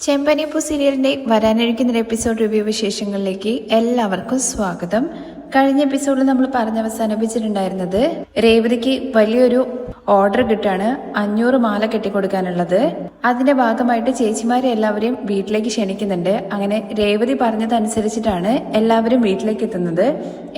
ചെമ്പനിപ്പൂ സീരിയലിന്റെ വരാനിരിക്കുന്ന episode review വിശേഷങ്ങളിലേക്ക് എല്ലാവർക്കും സ്വാഗതം. കഴിഞ്ഞ എപ്പിസോഡിൽ നമ്മൾ അവസാനിപ്പിച്ചിട്ടുണ്ടായിരുന്നത് രേവതിക്ക് വലിയൊരു ഓർഡർ കിട്ടാണ് 500 മാല കെട്ടിക്കൊടുക്കാനുള്ളത്. അതിന്റെ ഭാഗമായിട്ട് ചേച്ചിമാരെ എല്ലാവരെയും വീട്ടിലേക്ക് ക്ഷണിക്കുന്നുണ്ട്. അങ്ങനെ രേവതി പറഞ്ഞതനുസരിച്ചിട്ടാണ് എല്ലാവരും വീട്ടിലേക്ക് എത്തുന്നത്.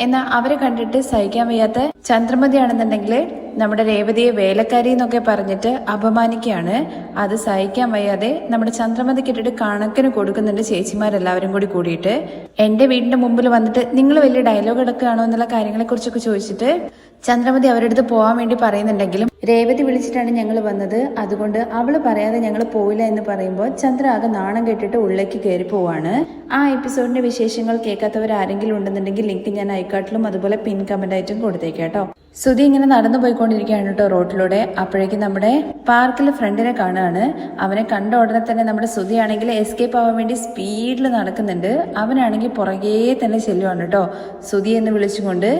എന്നാൽ അവരെ കണ്ടിട്ട് സഹിക്കാൻ വയ്യാത്ത ചന്ദ്രമതിയാണെന്നുണ്ടെങ്കിൽ നമ്മുടെ രേവതിയെ വേലക്കാരി എന്നൊക്കെ പറഞ്ഞിട്ട് അപമാനിക്കുകയാണ്. അത് സഹിക്കാൻ വയ്യാതെ നമ്മുടെ ചന്ദ്രമതിക്ക് ഇട്ടിട്ട് കണക്കിന് കൊടുക്കുന്നുണ്ട് ചേച്ചിമാരെല്ലാവരും കൂടിയിട്ട്. എന്റെ വീടിന്റെ മുമ്പിൽ വന്നിട്ട് നിങ്ങൾ വലിയ ഡയലോഗ് എടുക്കുകയാണോ എന്നുള്ള കാര്യങ്ങളെ കുറിച്ചൊക്കെ ചോദിച്ചിട്ട് ചന്ദ്രമതി അവരുടെ അടുത്ത് പോകാൻ വേണ്ടി പറയുന്നുണ്ടെങ്കിലും രേവതി വിളിച്ചിട്ടാണ് ഞങ്ങൾ വന്നത്, അതുകൊണ്ട് അവള് പറയാതെ ഞങ്ങൾ പോയില്ല എന്ന് പറയുമ്പോൾ ചന്ദ്ര ആകെ നാണം കെട്ടിട്ട് ഉള്ളിലേക്ക് കയറി പോവാണ്. ആ എപ്പിസോഡിന്റെ വിശേഷങ്ങൾ കേൾക്കാത്തവർ ആരെങ്കിലും ഉണ്ടെന്നുണ്ടെങ്കിൽ ലിങ്ക് ഞാൻ ഐക്കാട്ടിലും അതുപോലെ പിൻ കമന്റ് ആയിട്ടും കൊടുത്തേക്കാട്ടോ. സുധി ഇങ്ങനെ നടന്നു പോയിക്കൊണ്ടിരിക്കുകയാണ് കേട്ടോ റോഡിലൂടെ. അപ്പോഴേക്കും നമ്മുടെ പാർക്കിൽ ഫ്രണ്ടിനെ കാണുകയാണ്. അവനെ കണ്ട ഉടനെ തന്നെ നമ്മുടെ സുധി ആണെങ്കിൽ എസ്കേപ്പ് ആവാൻ വേണ്ടി സ്പീഡിൽ നടക്കുന്നുണ്ട്. അവനാണെങ്കിൽ പുറകെ തന്നെ ചെല്ലുവാണ് കേട്ടോ. സുധി എന്ന് വിളിച്ചുകൊണ്ട്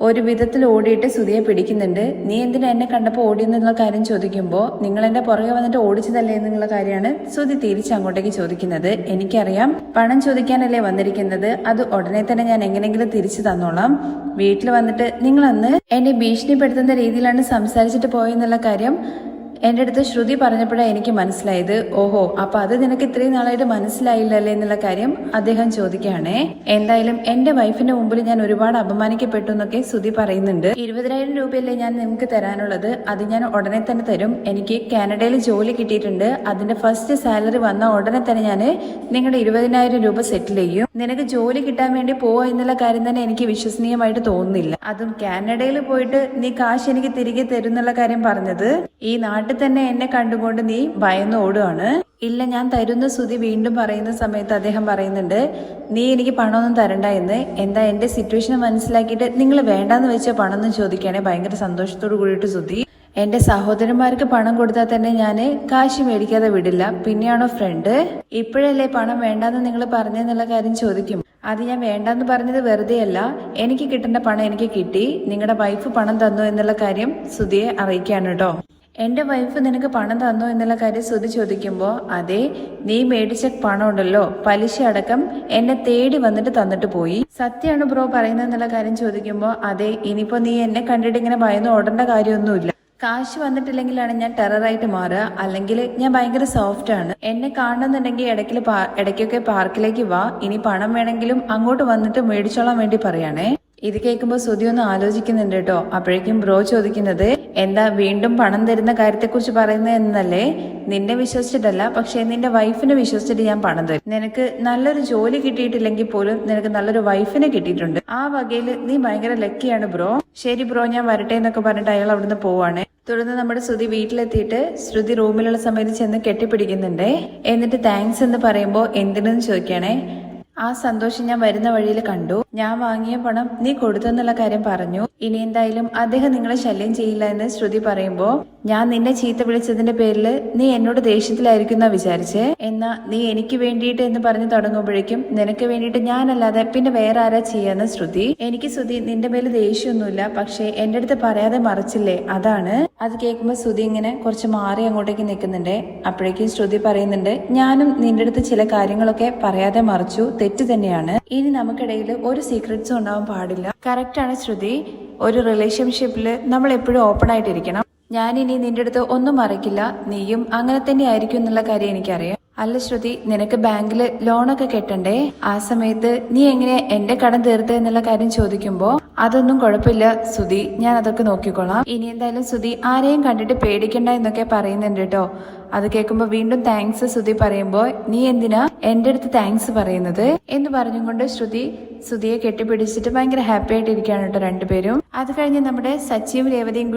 ഒരു വിധത്തിൽ ഓടിയിട്ട് സുധിയെ പിടിക്കുന്നുണ്ട്. നീ എന്തിനാ എന്നെ കണ്ടപ്പോൾ ഓടിയെന്നുള്ള കാര്യം ചോദിക്കുമ്പോൾ നിങ്ങൾ എന്റെ പുറകെ വന്നിട്ട് ഓടിച്ചതല്ലേ എന്നുള്ള കാര്യമാണ് സുധി തിരിച്ച് അങ്ങോട്ടേക്ക് ചോദിക്കുന്നത്. എനിക്കറിയാം പണം ചോദിക്കാനല്ലേ വന്നിരിക്കുന്നത്, അത് ഉടനെ തന്നെ ഞാൻ എങ്ങനെയെങ്കിലും തിരിച്ചു തന്നോളാം. വീട്ടിൽ വന്നിട്ട് നിങ്ങൾ അന്ന് എന്നെ ഭീഷണിപ്പെടുത്തുന്ന രീതിയിലാണ് സംസാരിച്ചിട്ട് പോയെന്നുള്ള കാര്യം എന്റെ അടുത്ത് ശ്രുതി പറഞ്ഞപ്പോഴാണ് എനിക്ക് മനസ്സിലായത്. ഓഹോ, അപ്പൊ അത് നിനക്ക് ഇത്രയും നാളായിട്ട് മനസ്സിലായില്ലല്ലേ എന്നുള്ള കാര്യം അദ്ദേഹം ചോദിക്കുകയാണേ. എന്തായാലും എന്റെ വൈഫിന്റെ മുമ്പിൽ ഞാൻ ഒരുപാട് അപമാനിക്കപ്പെട്ടു എന്നൊക്കെ ശ്രുതി പറയുന്നുണ്ട്. 20,000 രൂപയല്ലേ ഞാൻ നിനക്ക് തരാനുള്ളത്, അത് ഞാൻ ഉടനെ തന്നെ തരും. എനിക്ക് കാനഡയിൽ ജോലി കിട്ടിയിട്ടുണ്ട്. അതിന്റെ ഫസ്റ്റ് സാലറി വന്ന ഉടനെ തന്നെ ഞാൻ നിങ്ങളുടെ 20,000 രൂപ സെറ്റിൽ ചെയ്യും. നിനക്ക് ജോലി കിട്ടാൻ വേണ്ടി പോവാ എന്നുള്ള കാര്യം തന്നെ എനിക്ക് വിശ്വസനീയമായിട്ട് തോന്നുന്നില്ല. അതും കാനഡയിൽ പോയിട്ട് നീ കാശ് എനിക്ക് തിരികെ തരുന്നുള്ള കാര്യം പറഞ്ഞത് ഈ നാട്ടിൽ തന്നെ എന്നെ കണ്ടുകൊണ്ട് നീ ഭയന്ന് ഓടുകയാണ്. ഇല്ല ഞാൻ തരുന്ന സുധി വീണ്ടും പറയുന്ന സമയത്ത് അദ്ദേഹം പറയുന്നുണ്ട്, നീ എനിക്ക് പണമൊന്നും തരണ്ട എന്ന്. എന്താ എന്റെ സിറ്റുവേഷൻ മനസ്സിലാക്കിയിട്ട് നിങ്ങൾ വേണ്ടാന്ന് വെച്ച പണം എന്ന് ചോദിക്കുകയാണെ ഭയങ്കര സന്തോഷത്തോട് കൂടിയിട്ട് സുധി, എന്റെ സഹോദരന്മാർക്ക് പണം കൊടുത്താൽ തന്നെ ഞാൻ കാശ് മേടിക്കാതെ വിടില്ല, പിന്നെയാണോ ഫ്രണ്ട്? ഇപ്പോഴല്ലേ പണം വേണ്ടാന്ന് നിങ്ങൾ പറഞ്ഞെന്നുള്ള കാര്യം ചോദിക്കും. അത് ഞാൻ വേണ്ടാന്ന് പറഞ്ഞത് വെറുതെ അല്ല, എനിക്ക് കിട്ടേണ്ട പണം എനിക്ക് കിട്ടി. നിങ്ങളുടെ വൈഫ് പണം തന്നു എന്നുള്ള കാര്യം സുധിയെ അറിയിക്കാണ് കേട്ടോ. എന്റെ വൈഫ് നിനക്ക് പണം തന്നോ എന്നുള്ള കാര്യം സുധി ചോദിക്കുമ്പോൾ അതെ, നീ മേടിച്ച പണം ഉണ്ടല്ലോ പലിശ അടക്കം എന്നെ തേടി വന്നിട്ട് തന്നിട്ട് പോയി. സത്യമാണ് ബ്രോ പറയുന്നത് എന്നുള്ള കാര്യം ചോദിക്കുമ്പോൾ അതെ, ഇനിയിപ്പോ നീ എന്നെ കണ്ടിട്ട് ഇങ്ങനെ ഭയന്ന് ഓടേണ്ട കാര്യമൊന്നുമില്ല. കാശ് വന്നിട്ടില്ലെങ്കിലാണ് ഞാൻ ടെററായിട്ട് മാറുക, അല്ലെങ്കിൽ ഞാൻ ഭയങ്കര സോഫ്റ്റ് ആണ്. എന്നെ കാണുന്നുണ്ടെങ്കിൽ ഇടയ്ക്കൊക്കെ പാർക്കിലേക്ക് വാ. ഇനി പണം വേണമെങ്കിലും അങ്ങോട്ട് വന്നിട്ട് മേടിച്ചോളാൻ വേണ്ടി പറയാണേ. ഇത് കേൾക്കുമ്പോൾ സുധി ഒന്ന് ആലോചിക്കുന്നുണ്ട് കേട്ടോ. അപ്പോഴേക്കും ബ്രോ ചോദിക്കുന്നത്, എന്താ വീണ്ടും പണം തരുന്ന കാര്യത്തെക്കുറിച്ച് പറയുന്നത് എന്നല്ലേ? നിന്നെ വിശ്വസിച്ചിട്ടല്ല, പക്ഷെ നിന്റെ വൈഫിനെ വിശ്വസിച്ചിട്ട് ഞാൻ പണം തരും. നിനക്ക് നല്ലൊരു ജോലി കിട്ടിയിട്ടില്ലെങ്കിൽ പോലും നിനക്ക് നല്ലൊരു വൈഫിനെ കിട്ടിയിട്ടുണ്ട്. ആ വകയിൽ നീ ഭയങ്കര ലക്കിയാണ് ബ്രോ. ശരി ബ്രോ, ഞാൻ വരട്ടെ എന്നൊക്കെ പറഞ്ഞിട്ട് അയാൾ അവിടുന്ന് പോവാണ്. തുടർന്ന് നമ്മുടെ ശ്രുതി വീട്ടിലെത്തിയിട്ട് ശ്രുതി റൂമിലുള്ള സമയത്ത് ചെന്ന് കെട്ടിപ്പിടിക്കുന്നുണ്ട്. എന്നിട്ട് താങ്ക്സ് എന്ന് പറയുമ്പോൾ എന്തിനെന്ന് ചോദിക്കണേ. ആ സന്തോഷം ഞാൻ വരുന്ന വഴിയിൽ കണ്ടു. ഞാൻ വാങ്ങിയ പണം നീ കൊടുത്തെന്നുള്ള കാര്യം പറഞ്ഞു. ഇനി എന്തായാലും അദ്ദേഹം നിങ്ങളെ ശല്യം ചെയ്യില്ല എന്ന് ശ്രുതി പറയുമ്പോ, ഞാൻ നിന്നെ ചീത്ത വിളിച്ചതിന്റെ പേരിൽ നീ എന്നോട് ദേഷ്യത്തിലായിരിക്കുന്ന വിചാരിച്ച്. എന്നാ നീ എനിക്ക് വേണ്ടിയിട്ട് എന്ന് പറഞ്ഞു തുടങ്ങുമ്പോഴേക്കും നിനക്ക് വേണ്ടിയിട്ട് ഞാനല്ലാതെ പിന്നെ വേറെ ആരാ ചെയ്യാന്ന് ശ്രുതി. എനിക്ക് ശ്രുതി നിന്റെ മേല് ദേഷ്യമൊന്നുമില്ല, പക്ഷെ എന്റെ അടുത്ത് പറയാതെ മറിച്ചില്ലേ, അതാണ്. അത് കേൾക്കുമ്പോ ശ്രുതി ഇങ്ങനെ കുറച്ച് മാറി അങ്ങോട്ടേക്ക് നിൽക്കുന്നുണ്ട്. അപ്പോഴേക്കും ശ്രുതി പറയുന്നുണ്ട്, ഞാനും നിന്റെ അടുത്ത് ചില കാര്യങ്ങളൊക്കെ പറയാതെ മറിച്ചു, തെറ്റ് തന്നെയാണ്. ഇനി നമുക്കിടയിൽ ഒരു സീക്രറ്റ്സും ഉണ്ടാവാൻ പാടില്ല. കറക്റ്റാണ് ശ്രുതി, ഒരു റിലേഷൻഷിപ്പില് നമ്മൾ എപ്പോഴും ഓപ്പൺ ആയിട്ടിരിക്കണം. ഞാനിനി നിന്റെ അടുത്ത് ഒന്നും മറക്കില്ല, നീയും അങ്ങനെ തന്നെ ആയിരിക്കും എന്നുള്ള കാര്യം എനിക്കറിയാം. അല്ല ശ്രുതി, നിനക്ക് ബാങ്കില് ലോണൊക്കെ കെട്ടണ്ടേ? ആ സമയത്ത് നീ എങ്ങനെ എന്റെ കടം തീർത്ത എന്നുള്ള കാര്യം ചോദിക്കുമ്പോ, അതൊന്നും കുഴപ്പമില്ല സുധി, ഞാൻ അതൊക്കെ നോക്കിക്കോളാം. ഇനി എന്തായാലും സുധി ആരെയും കണ്ടിട്ട് പേടിക്കണ്ട എന്നൊക്കെ പറയുന്നുണ്ട് കേട്ടോ. അത് കേൾക്കുമ്പോ വീണ്ടും താങ്ക്സ് സുധി പറയുമ്പോ, നീ എന്തിനാ എന്റെ അടുത്ത് താങ്ക്സ് പറയുന്നത് എന്ന് പറഞ്ഞുകൊണ്ട് സുധിയെ കെട്ടിപ്പിടിച്ചിട്ട് ഭയങ്കര ഹാപ്പി ആയിട്ട് ഇരിക്കുകയാണ് കേട്ടോ രണ്ടുപേരും. അത് കഴിഞ്ഞ് നമ്മുടെ സച്ചിയും രേവതിയും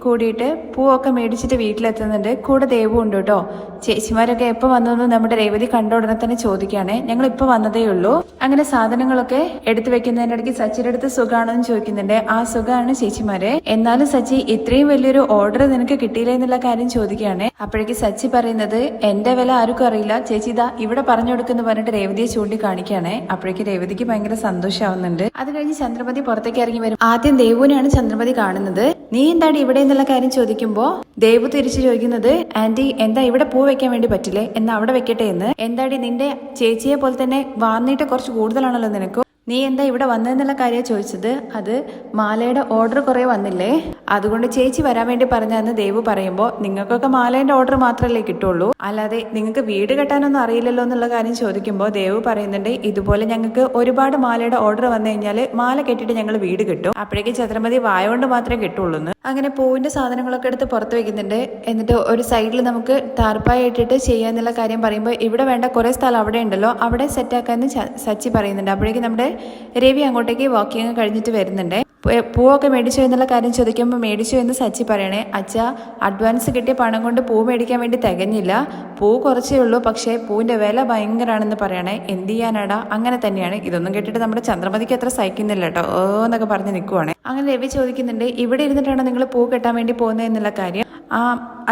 കൂടിയിട്ട് പൂവൊക്കെ മേടിച്ചിട്ട് വീട്ടിലെത്തുന്നുണ്ട്. കൂടെ ദേവും ഉണ്ട് കേട്ടോ. ചേച്ചിമാരൊക്കെ എപ്പോ വന്നതെന്ന് നമ്മുടെ രേവതി കണ്ട ഉടനെ തന്നെ ചോദിക്കുകയാണെ. ഞങ്ങൾ ഇപ്പൊ വന്നതേ ഉള്ളൂ. അങ്ങനെ സാധനങ്ങളൊക്കെ എടുത്തു വെക്കുന്നതിനിടയ്ക്ക് സച്ചിയുടെ അടുത്ത് സുഖാണോ എന്ന് ചോദിക്കുന്നുണ്ട്. ആ സുഖമാണ് ചേച്ചിമാരെ. എന്നാലും സച്ചി, ഇത്രയും വലിയൊരു ഓർഡർ നിനക്ക് കിട്ടിയില്ല എന്നുള്ള കാര്യം ചോദിക്കുകയാണെ. അപ്പോഴേക്ക് സച്ചി പറയുന്നത് എന്റെ വില ആർക്കും അറിയില്ല, ചേച്ചി ഇതാ ഇവിടെ പറഞ്ഞു കൊടുക്കുന്നു പറഞ്ഞിട്ട് രേവതിയെ ചൂണ്ടിക്കാണിക്കുകയാണേ. അപ്പോഴേക്ക് രേവതിക്ക് ഭയങ്കര സന്തോഷമാവുന്നുണ്ട്. അത് കഴിഞ്ഞ് ചന്ദ്രമതി പുറത്തേക്ക് ഇറങ്ങി വരും. ആദ്യം ദേവുവിനെയാണ് ചന്ദ്രമതി കാണുന്നത്. നീ എന്താണ് ഇവിടെ എന്നുള്ള കാര്യം ചോദിക്കുമ്പോ ദേവു തിരിച്ചു ചോദിക്കുന്നത്, ആന്റി എന്താ ഇവിടെ പൂ വെക്കാൻ വേണ്ടി പറ്റില്ലേ, എന്നാ അവിടെ വെക്കട്ടെ എന്ന്. എന്താടി നിന്റെ ചേച്ചിയെ പോലെ തന്നെ വാന്നിട്ട് കുറച്ച് കൂടുതലാണല്ലോ നിനക്ക്, നീ എന്താ ഇവിടെ വന്നതെന്നുള്ള കാര്യമാണ് ചോദിച്ചത്. അത് മാലയുടെ ഓർഡർ കുറെ വന്നില്ലേ, അതുകൊണ്ട് ചേച്ചി വരാൻ വേണ്ടി പറഞ്ഞതെന്ന് ദേവു പറയുമ്പോൾ നിങ്ങൾക്കൊക്കെ മാലേന്റെ ഓർഡർ മാത്രമല്ലേ കിട്ടുള്ളൂ, അല്ലാതെ നിങ്ങൾക്ക് വീട് കെട്ടാനൊന്നും അറിയില്ലല്ലോ എന്നുള്ള കാര്യം ചോദിക്കുമ്പോൾ ദേവു പറയുന്നുണ്ട്, ഇതുപോലെ ഞങ്ങൾക്ക് ഒരുപാട് മാലയുടെ ഓർഡർ വന്നു കഴിഞ്ഞാൽ മാല കെട്ടിട്ട് ഞങ്ങൾ വീട് കിട്ടും. അപ്പോഴേക്കും ചന്ദ്രമതി വായ കൊണ്ട് മാത്രമേ കിട്ടുള്ളൂ. അങ്ങനെ പൂവിന്റെ സാധനങ്ങളൊക്കെ എടുത്ത് പുറത്ത് വെക്കുന്നുണ്ട്. എന്നിട്ട് ഒരു സൈഡിൽ നമുക്ക് ടാർപ്പായ ഇട്ടിട്ട് ചെയ്യാന്നുള്ള കാര്യം പറയുമ്പോൾ ഇവിടെ വേണ്ട കുറെ സ്ഥലം അവിടെ ഉണ്ടല്ലോ, അവിടെ സെറ്റാക്കാന്ന് സച്ചി പറയുന്നുണ്ട്. അപ്പോഴേക്കും നമ്മുടെ രവി അങ്ങോട്ടേക്ക് വാക്കിങ് കഴിഞ്ഞിട്ട് വരുന്നുണ്ട്. പൂവൊക്കെ മേടിച്ചോ എന്നുള്ള കാര്യം ചോദിക്കുമ്പോൾ മേടിച്ചു എന്ന് സച്ചി പറയണേ. അച്ഛ അഡ്വാൻസ് കിട്ടിയ പണം കൊണ്ട് പൂ മേടിക്കാൻ വേണ്ടി തികഞ്ഞില്ല, പൂ കുറച്ചേ ഉള്ളൂ, പക്ഷേ പൂവിന്റെ വില ഭയങ്കരമാണെന്ന് പറയണേ. എന്ത് ചെയ്യാനാടാ, അങ്ങനെ തന്നെയാണ്. ഇതൊന്നും കേട്ടിട്ട് നമ്മുടെ ചന്ദ്രമതിക്ക് അത്ര സഹിക്കുന്നില്ല കേട്ടോ, എന്നൊക്കെ പറഞ്ഞ് നിൽക്കുവാണ്. അങ്ങനെ രവി ചോദിക്കുന്നുണ്ട്, ഇവിടെ ഇരുന്നിട്ടാണ് നിങ്ങൾ പൂ കെട്ടാൻ വേണ്ടി പോകുന്നത് എന്നുള്ള കാര്യം.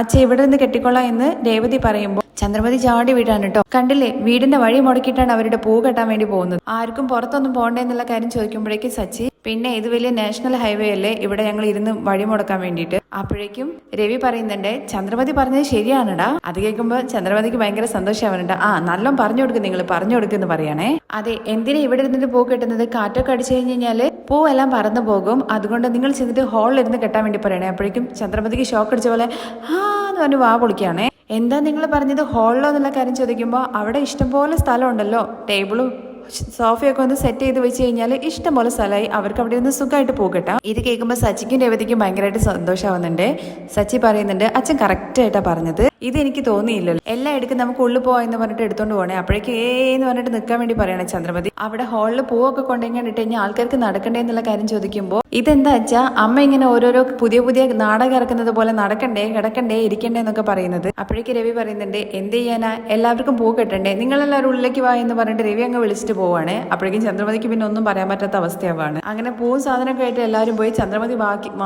അച്ഛ ഇവിടെ നിന്ന് കെട്ടിക്കൊള്ളാം എന്ന് രേവതി പറയുമ്പോൾ ചന്ദ്രമതി ചാടി വീടാണ് കേട്ടോ. കണ്ടില്ലേ, വീടിന്റെ വഴി മുടക്കിയിട്ടാണ് അവരുടെ പൂ കെട്ടാൻ വേണ്ടി പോകുന്നത്. ആർക്കും പുറത്തൊന്നും പോകണ്ടേ എന്നുള്ള കാര്യം ചോദിക്കുമ്പോഴേക്കും സച്ചി, പിന്നെ ഇത് വലിയ നാഷണൽ ഹൈവേ അല്ലേ, ഇവിടെ ഞങ്ങൾ ഇരുന്ന് വഴി മുടക്കാൻ വേണ്ടിയിട്ട്. അപ്പോഴേക്കും രവി പറയുന്നുണ്ട്, ചന്ദ്രമതി പറഞ്ഞത് ശരിയാണടാ. അത് കേൾക്കുമ്പോൾ ചന്ദ്രമതിക്ക് ഭയങ്കര സന്തോഷമാവുന്നുണ്ട്. നല്ലോണം പറഞ്ഞു കൊടുക്കും, നിങ്ങൾ പറഞ്ഞു കൊടുക്കുമെന്ന് പറയണേ. അതെ, എന്തിനാ ഇവിടെ ഇരുന്നിട്ട് പൂ കെട്ടുന്നത്, കാറ്റൊക്കെ അടിച്ചു കഴിഞ്ഞ് കഴിഞ്ഞാല് പൂവെല്ലാം പറന്നു പോകും, അതുകൊണ്ട് നിങ്ങൾ ചെന്നിട്ട് ഹാളിൽ ഇരുന്ന് കെട്ടാൻ വേണ്ടി പറയണേ. അപ്പോഴേക്കും ചന്ദ്രമതിക്ക് ഷോക്ക് അടിച്ച പോലെ എന്ന് പറഞ്ഞ് വാ പൊളിക്കുകയാണേ. എന്താ നിങ്ങൾ പറഞ്ഞത് ഹാളിലോ എന്നുള്ള കാര്യം ചോദിക്കുമ്പോൾ അവിടെ ഇഷ്ടംപോലെ സ്ഥലം ഉണ്ടല്ലോ, ടേബിളും സോഫയൊക്കെ ഒന്ന് സെറ്റ് ചെയ്ത് വെച്ച് കഴിഞ്ഞാൽ ഇഷ്ടംപോലെ സ്ഥലമായി, അവർക്ക് അവിടെ നിന്ന് സുഖമായിട്ട് പോകട്ടെ. ഇത് കേൾക്കുമ്പോൾ സച്ചിക്കും രേവതിക്കും ഭയങ്കരമായിട്ട് സന്തോഷമാവുന്നുണ്ട്. സച്ചി പറയുന്നുണ്ട്, അച്ഛൻ കറക്റ്റായിട്ടാണ് പറഞ്ഞത്, ഇത് എനിക്ക് തോന്നിയില്ലല്ലോ, എല്ലാം എടുക്കും നമുക്ക് ഉള്ളിൽ പോവാന്ന് പറഞ്ഞിട്ട് എടുത്തോണ്ട് പോകണേ. അപ്പോഴേക്ക് എന്ന് പറഞ്ഞിട്ട് നിൽക്കാൻ വേണ്ടി പറയണേ ചന്ദ്രമതി. അവിടെ ഹാളിൽ പൂവൊക്കെ കൊണ്ടുപോയി ഇട്ട് കഴിഞ്ഞാൽ ആൾക്കാർക്ക് നടക്കണ്ടേ എന്നുള്ള കാര്യം ചോദിക്കുമ്പോൾ ഇതെന്താ വെച്ചാ അമ്മ ഇങ്ങനെ ഓരോരോ പുതിയ പുതിയ നാടകം ഇറക്കുന്നത് പോലെ നടക്കണ്ടേ കിടക്കണ്ടേ ഇരിക്കണ്ടേ എന്നൊക്കെ പറയുന്നത്. അപ്പോഴേക്ക് രവി പറയുന്നുണ്ട്, എന്ത് ചെയ്യാനാ, എല്ലാവർക്കും പൂ കെട്ടണ്ടേ, നിങ്ങളെല്ലാവരും ഉള്ളിലേക്ക് വാ എന്ന് പറഞ്ഞിട്ട് രവി അങ്ങ് വിളിച്ചിട്ട് പോവാണ്. അപ്പോഴേക്കും ചന്ദ്രമതിക്ക് പിന്നെ ഒന്നും പറയാൻ പറ്റാത്ത അവസ്ഥയാവാണ്. അങ്ങനെ പൂവും സാധനമൊക്കെ ആയിട്ട് എല്ലാവരും പോയി, ചന്ദ്രമതി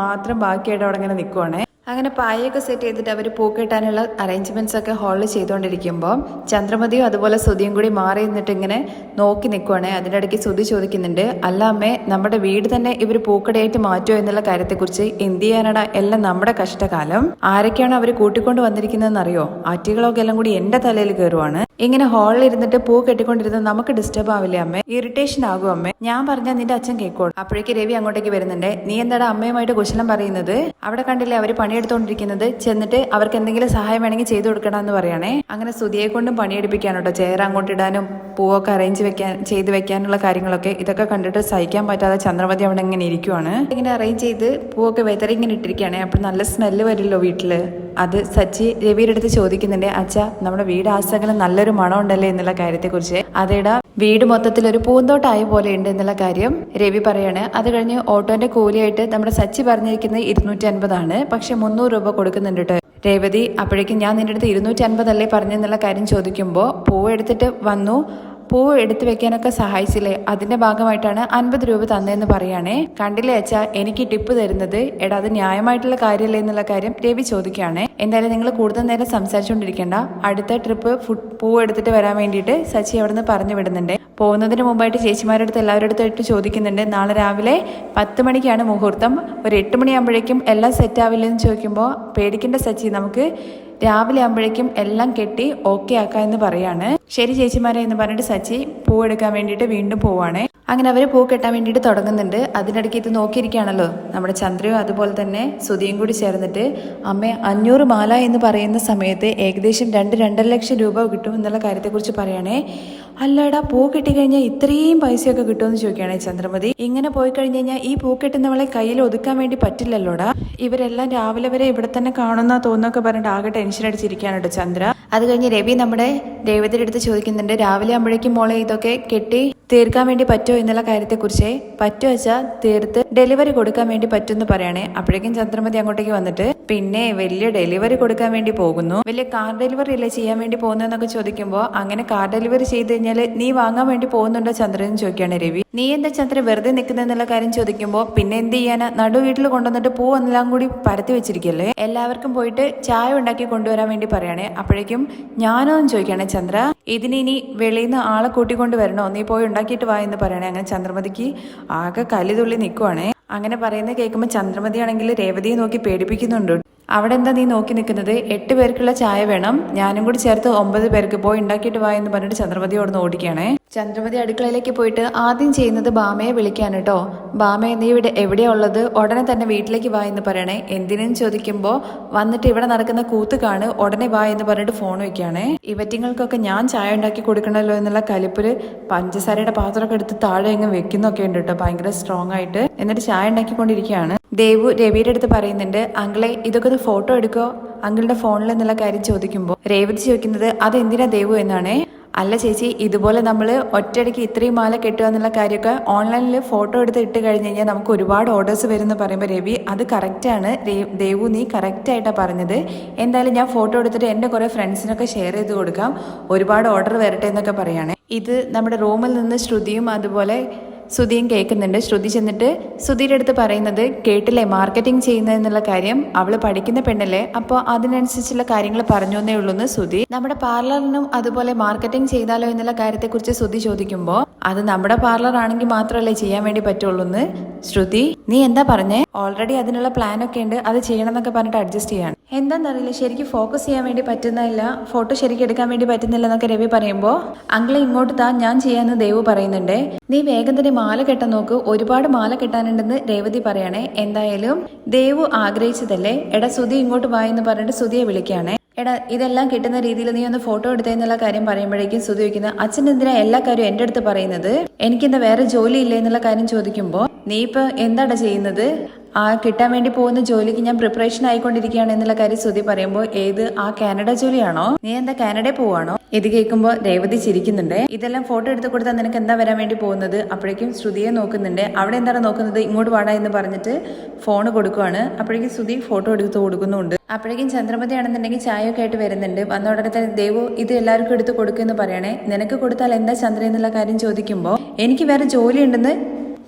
മാത്രം ബാക്കിയായിട്ട് അവിടെ അങ്ങനെ നിൽക്കുവാണ്. അങ്ങനെ പായൊക്കെ സെറ്റ് ചെയ്തിട്ട് അവർ പൂക്കെട്ടാനുള്ള അറേഞ്ച്മെന്റ്സ് ഒക്കെ ഹാളിൽ ചെയ്തുകൊണ്ടിരിക്കുമ്പോൾ ചന്ദ്രമതിയും അതുപോലെ സുധിയും കൂടി മാറി നിന്നിട്ട് ഇങ്ങനെ നോക്കി നിൽക്കുവാണ്. അതിൻ്റെ ഇടയ്ക്ക് സുധി ചോദിക്കുന്നുണ്ട്, അല്ല അമ്മേ, നമ്മുടെ വീട് തന്നെ ഇവർ പൂക്കടയായിട്ട് മാറ്റുമോ എന്നുള്ള കാര്യത്തെക്കുറിച്ച്. എന്ത് ചെയ്യാനടാ, എല്ലാം നമ്മുടെ കഷ്ടകാലം. ആരൊക്കെയാണോ അവർ കൂട്ടിക്കൊണ്ട് വന്നിരിക്കുന്നതെന്ന് അറിയോ, ആറ്റുകളൊക്കെ എല്ലാം കൂടി എന്റെ തലയിൽ കയറുവാണ്. ഇങ്ങനെ ഹാളിൽ ഇരുന്നിട്ട് പൂ കെട്ടിക്കൊണ്ടിരുന്നത് നമുക്ക് ഡിസ്റ്റർബ് ആവില്ലേ അമ്മേ, ഇറിറ്റേഷൻ ആകും അമ്മേ, ഞാൻ പറഞ്ഞാൽ നിന്റെ അച്ഛൻ കേൾക്കോളൂ. അപ്പോഴേക്ക് രവി അങ്ങോട്ടേക്ക് വരുന്നുണ്ട്. നീ എന്താടാ അമ്മയുമായിട്ട് കുശലം പറയുന്നത്, അവിടെ കണ്ടില്ലേ അവർ പണിയെടുത്തോണ്ടിരിക്കുന്നത്, ചെന്നിട്ട് അവർക്ക് എന്തെങ്കിലും സഹായം വേണമെങ്കിൽ ചെയ്തു കൊടുക്കണം എന്ന് പറയണേ. അങ്ങനെ സുധിയെ കൊണ്ടും പണിയെടുപ്പിക്കാനോ കേട്ടോ, ചെയർ അങ്ങോട്ടിടാനും പൂവൊക്കെ അറേഞ്ച് ചെയ്ത് വെക്കാനുള്ള കാര്യങ്ങളൊക്കെ. ഇതൊക്കെ കണ്ടിട്ട് സഹിക്കാൻ പറ്റാതെ ചന്ദ്രമതി അവിടെ ഇങ്ങനെ ഇരിക്കുവാണ്. ഇങ്ങനെ അറേഞ്ച് ചെയ്ത് പൂവൊക്കെ വെതറി ഇങ്ങനെ ഇട്ടിരിക്കുകയാണ്. അപ്പോൾ നല്ല സ്മെല്ല് വരില്ലോ വീട്ടില്. അത് സച്ചി രവിയുടെ അടുത്ത് ചോദിക്കുന്നുണ്ട്, അച്ഛാ നമ്മുടെ വീട് ആസകലം നല്ലൊരു മണം ഉണ്ടല്ലേ എന്നുള്ള കാര്യത്തെക്കുറിച്ച്. അതേടാ, വീട് മൊത്തത്തിൽ ഒരു പൂന്തോട്ടായ പോലെ ഉണ്ട് എന്നുള്ള കാര്യം രവി പറയാണ്. അത് കഴിഞ്ഞ് ഓട്ടോന്റെ കൂലിയായിട്ട് നമ്മുടെ സച്ചി പറഞ്ഞിരിക്കുന്നത് 250 പക്ഷെ 300 രൂപ കൊടുക്കുന്നുണ്ട് കേട്ടോ രേവതി. അപ്പോഴേക്കും ഞാൻ നിന്റെ അടുത്ത് 250 പറഞ്ഞെന്നുള്ള കാര്യം ചോദിക്കുമ്പോൾ പൂവ് എടുത്തിട്ട് വന്നു, പൂവ് എടുത്തു വെക്കാനൊക്കെ സഹായിച്ചില്ലേ, അതിന്റെ ഭാഗമായിട്ടാണ് 50 രൂപ തന്നതെന്ന് പറയാണേ. കണ്ടില്ലേ അച്ഛാ, എനിക്ക് ടിപ്പ് തരുന്നത്, എടാ അത് ന്യായമായിട്ടുള്ള കാര്യമല്ലേ എന്നുള്ള കാര്യം രവി ചോദിക്കുകയാണ്. എന്തായാലും നിങ്ങൾ കൂടുതൽ നേരം സംസാരിച്ചുകൊണ്ടിരിക്കേണ്ട, അടുത്ത ട്രിപ്പ് പൂവ് എടുത്തിട്ട് വരാൻ വേണ്ടിയിട്ട് സച്ചി അവിടെ നിന്ന് പറഞ്ഞു വിടുന്നുണ്ട്. പോകുന്നതിന് മുമ്പായിട്ട് ചേച്ചിമാരുടെ അടുത്ത് എല്ലാവരുടെ അടുത്തായിട്ട് ചോദിക്കുന്നുണ്ട്, നാളെ രാവിലെ 10 മണിക്കാണ് മുഹൂർത്തം, ഒരു 8 മണിയാകുമ്പോഴേക്കും എല്ലാം സെറ്റ് ആവില്ലെന്ന് ചോദിക്കുമ്പോൾ പേടിക്കേണ്ട സച്ചി, നമുക്ക് രാവിലെ ആകുമ്പോഴേക്കും എല്ലാം കെട്ടി ഓക്കെ ആക്കാമെന്ന് പറയാണ്. ശരി ചേച്ചിമാരെ എന്ന് പറഞ്ഞിട്ട് സച്ചി പൂ എടുക്കാൻ വേണ്ടിയിട്ട് വീണ്ടും പോവാണ്. അങ്ങനെ അവർ പൂ കെട്ടാൻ വേണ്ടിയിട്ട് തുടങ്ങുന്നുണ്ട്. അതിനിടയ്ക്ക് ഇത് നോക്കിയിരിക്കുകയാണല്ലോ നമ്മുടെ ചന്ദ്രയും അതുപോലെ തന്നെ സുധിയും കൂടി ചേർന്നിട്ട്, അമ്മേ 500 മാല എന്ന് പറയുന്ന സമയത്ത് ഏകദേശം 2-2.5 ലക്ഷം രൂപ കിട്ടും എന്നുള്ള കാര്യത്തെക്കുറിച്ച് പറയണേ. അല്ലടാ, പൂ കെട്ടിക്കഴിഞ്ഞാൽ ഇത്രയും പൈസയൊക്കെ കിട്ടുമെന്ന് ചോദിക്കുകയാണെ ചന്ദ്രമതി. ഇങ്ങനെ പോയി കഴിഞ്ഞ് കഴിഞ്ഞാൽ ഈ പൂ കെട്ടുന്നവളെ കയ്യിൽ ഒതുക്കാൻ വേണ്ടി പറ്റില്ലല്ലോടാ, ഇവരെല്ലാം രാവിലെ വരെ ഇവിടെ തന്നെ കാണുന്ന തോന്നൊക്കെ പറഞ്ഞിട്ട് ആകെ ടെൻഷൻ അടിച്ചിരിക്കുകയാണ് കേട്ടോ ചന്ദ്ര. അത് കഴിഞ്ഞ് രവി നമ്മുടെ രേവതിയുടെ അടുത്ത് ചോദിക്കുന്നുണ്ട്, രാവിലെ ആകുമ്പോഴേക്കും മോളെ ഇതൊക്കെ കെട്ടി തീർക്കാൻ വേണ്ടി പറ്റുമോ എന്നുള്ള കാര്യത്തെക്കുറിച്ച്. പറ്റുമോ വെച്ചാൽ തീർത്ത് ഡെലിവറി കൊടുക്കാൻ വേണ്ടി പറ്റുമെന്ന് പറയണേ. അപ്പോഴേക്കും ചന്ദ്രമതി അങ്ങോട്ടേക്ക് വന്നിട്ട് പിന്നെ വലിയ ഡെലിവറി കൊടുക്കാൻ വേണ്ടി പോകുന്നു, വലിയ കാർ ഡെലിവറി അല്ലേ ചെയ്യാൻ വേണ്ടി പോകുന്നതെന്നൊക്കെ ചോദിക്കുമ്പോൾ അങ്ങനെ കാർ ഡെലിവറി ചെയ്ത് കഴിഞ്ഞാൽ നീ വാങ്ങാൻ വേണ്ടി പോകുന്നുണ്ടോ ചന്ദ്രൻ ചോദിക്കുകയാണ് രവി. നീ എന്താ ചന്ദ്ര വെറുതെ നിൽക്കുന്നതെന്നുള്ള കാര്യം ചോദിക്കുമ്പോൾ പിന്നെ എന്ത് ചെയ്യാനാ, നടു വീട്ടിൽ കൊണ്ടുവന്നിട്ട് പൂവെല്ലാം കൂടി പരത്തി വെച്ചിരിക്കല്ലേ, എല്ലാവർക്കും പോയിട്ട് ചായ ഉണ്ടാക്കി കൊണ്ടുവരാൻ വേണ്ടി പറയണേ. അപ്പോഴേക്കും ഞാനൊന്നും ചോദിക്കുകയാണ് ചന്ദ്ര, ഇതിനി വെളിയിൽ നിന്ന് ആളെ കൂട്ടിക്കൊണ്ട് വരണോ, നീ പോയി ഉണ്ടാക്കിയിട്ട് വാ എന്ന് പറയണേ. അങ്ങനെ ചന്ദ്രമതിക്ക് ആകെ കലിതുള്ളി നിൽക്കുവാണേ. അങ്ങനെ പറയുന്നത് കേൾക്കുമ്പോൾ ചന്ദ്രമതി ആണെങ്കിൽ രേവതിയെ നോക്കി പേടിപ്പിക്കുന്നുണ്ട്. അവിടെ എന്താ നീ നോക്കി നിൽക്കുന്നത്, 8 പേർക്കുള്ള ചായ വേണം, ഞാനും കൂടി ചേർത്ത് 9 പേർക്ക്, പോയി ഉണ്ടാക്കിയിട്ട് വാ എന്ന് പറഞ്ഞിട്ട് ചന്ദ്രമതി അവിടെ നിന്ന് ഓടിക്കുകയാണേ. ചന്ദ്രമതി അടുക്കളയിലേക്ക് പോയിട്ട് ആദ്യം ചെയ്യുന്നത് ബാമയെ വിളിക്കാൻ കേട്ടോ. ബാമയെ നീ ഇവിടെ എവിടെയാ ഉള്ളത്, ഉടനെ തന്നെ വീട്ടിലേക്ക് വാ എന്ന് പറയണേ. എന്തിനെന്ന് ചോദിക്കുമ്പോൾ വന്നിട്ട് ഇവിടെ നടക്കുന്ന കൂത്ത് കാണ്, ഉടനെ വാ എന്ന് പറഞ്ഞിട്ട് ഫോൺ വെക്കുകയാണേ. ഇവറ്റിങ്ങൾക്കൊക്കെ ഞാൻ ചായ ഉണ്ടാക്കി കൊടുക്കണമല്ലോ എന്നുള്ള കലിപ്പില് പഞ്ചസാരയുടെ പാത്രമൊക്കെ എടുത്ത് താഴെ അങ്ങ് വെക്കുന്നൊക്കെ ഉണ്ട് കേട്ടോ, ഭയങ്കര സ്ട്രോങ് ആയിട്ട്. എന്നിട്ട് ചായ ഉണ്ടാക്കിക്കൊണ്ടിരിക്കുകയാണ്. ദേവു രവിയുടെ അടുത്ത് പറയുന്നുണ്ട്, അങ്കിളെ ഇതൊക്കെ ഒരു ഫോട്ടോ എടുക്കോ അങ്കിളുടെ ഫോണിൽ എന്നുള്ള കാര്യം ചോദിക്കുമ്പോൾ രേവതി ചോദിക്കുന്നത് അതെന്തിനാ ദേവു എന്നാണ്. അല്ല ചേച്ചി, ഇതുപോലെ നമ്മൾ ഒറ്റയടിക്ക് ഇത്രയും മാല കെട്ടുക എന്നുള്ള കാര്യമൊക്കെ ഓൺലൈനിൽ ഫോട്ടോ എടുത്ത് ഇട്ട് കഴിഞ്ഞ് കഴിഞ്ഞാൽ നമുക്ക് ഒരുപാട് ഓർഡേഴ്സ് വരുമെന്ന് പറയുമ്പോൾ രവി അത് കറക്റ്റാണ് ദേവു, നീ കറക്റ്റായിട്ടാണ് പറഞ്ഞത്. എന്തായാലും ഞാൻ ഫോട്ടോ എടുത്തിട്ട് എൻ്റെ കുറേ ഫ്രണ്ട്സിനൊക്കെ ഷെയർ ചെയ്ത് കൊടുക്കാം, ഒരുപാട് ഓർഡർ വരട്ടെ എന്നൊക്കെ പറയുകയാണ്. ഇത് നമ്മുടെ റൂമിൽ നിന്ന് ശ്രുതിയും അതുപോലെ ശ്രുതിയും കേൾക്കുന്നുണ്ട്. ശ്രുതി ചെന്നിട്ട് ശ്രുതിയുടെ അടുത്ത് പറയുന്നത് കേട്ടില്ലേ മാർക്കറ്റിംഗ് ചെയ്യുന്നതെന്നുള്ള കാര്യം, അവള് പഠിക്കുന്ന പെണ്ണല്ലേ, അപ്പോൾ അതിനനുസരിച്ചുള്ള കാര്യങ്ങൾ പറഞ്ഞു എന്നേ ഉള്ളൂ എന്ന് ശ്രുതി. നമ്മുടെ പാർലറിനും അതുപോലെ മാർക്കറ്റിംഗ് ചെയ്താലോ എന്നുള്ള കാര്യത്തെക്കുറിച്ച് ശ്രുതി ചോദിക്കുമ്പോൾ അത് നമ്മുടെ പാർലർ ആണെങ്കിൽ മാത്രമല്ലേ ചെയ്യാൻ വേണ്ടി പറ്റുള്ളൂ എന്ന് ശ്രുതി. നീ എന്താ പറഞ്ഞേ, ഓൾറെഡി അതിനുള്ള പ്ലാൻ ഒക്കെ ഉണ്ട്, അത് ചെയ്യണം എന്നൊക്കെ പറഞ്ഞിട്ട് അഡ്ജസ്റ്റ് ചെയ്യാണ്. എന്താണെന്നറിയില്ല, ശരിക്കും ഫോക്കസ് ചെയ്യാൻ വേണ്ടി പറ്റുന്നില്ല, ഫോട്ടോ ശരിക്കും എടുക്കാൻ വേണ്ടി പറ്റുന്നില്ല എന്നൊക്കെ രവി പറയുമ്പോൾ അങ്കിളെ ഇങ്ങോട്ട് താ ഞാൻ ചെയ്യാന്ന് ദേവു പറയുന്നുണ്ട്. നീ വേഗം തന്നെ മാല കെട്ടാൻ നോക്ക്, ഒരുപാട് മാല കെട്ടാനുണ്ടെന്ന് രേവതി പറയണേ. എന്തായാലും ദേവു ആഗ്രഹിച്ചതല്ലേ, എടാ ശ്രുതി ഇങ്ങോട്ട് വാ എന്ന് പറഞ്ഞിട്ട് ശ്രുതിയെ വിളിക്കുകയാണേ. എടാ ഇതെല്ലാം കിട്ടുന്ന രീതിയിൽ നീ ഒന്ന് ഫോട്ടോ എടുത്തതെന്നുള്ള കാര്യം പറയുമ്പോഴേക്കും ശ്രുതി വയ്ക്കുന്നത് അച്ഛൻ എന്തിനാ എല്ലാ കാര്യവും എൻ്റെ അടുത്ത് പറയുന്നത്, എനിക്കെന്താ വേറെ ജോലി ഇല്ലേ എന്നുള്ള കാര്യം ചോദിക്കുമ്പോൾ നീ ഇപ്പൊ എന്താടാ ചെയ്യുന്നത്, ആ കിട്ടാൻ വേണ്ടി പോകുന്ന ജോലിക്ക് ഞാൻ പ്രിപ്പറേഷൻ ആയിക്കൊണ്ടിരിക്കുകയാണ് എന്നുള്ള കാര്യം ശ്രുതി പറയുമ്പോൾ ഏത് ആ കാനഡ ജോലിയാണോ, നീ എന്താ കാനഡയിൽ പോവാണോ. ഇത് കേൾക്കുമ്പോൾ രേവതി ചിരിക്കുന്നുണ്ട്. ഇതെല്ലാം ഫോട്ടോ എടുത്ത് കൊടുത്താൽ നിനക്ക് എന്താ വരാൻ വേണ്ടി പോകുന്നത്. അപ്പോഴേക്കും ശ്രുതിയെ നോക്കുന്നുണ്ട്. അവിടെ എന്താണ് നോക്കുന്നത്, ഇങ്ങോട്ട് വാടാ എന്ന് പറഞ്ഞിട്ട് ഫോൺ കൊടുക്കുവാണ്. അപ്പോഴേക്കും ശ്രുതി ഫോട്ടോ എടുത്ത് കൊടുക്കുന്നുണ്ട്. അപ്പോഴേക്കും ചന്ദ്രമതി ആണെന്നുണ്ടെങ്കിൽ ചായയൊക്കെ ആയിട്ട് വരുന്നുണ്ട്. വന്ന ഉടനെ തന്നെ ദേവു ഇത് എല്ലാവർക്കും എടുത്ത് കൊടുക്കുമെന്ന് പറയണേ. നിനക്ക് കൊടുത്താൽ എന്താ ചന്ദ്ര എന്നുള്ള കാര്യം ചോദിക്കുമ്പോൾ എനിക്ക് വേറെ ജോലി ഉണ്ടെന്ന്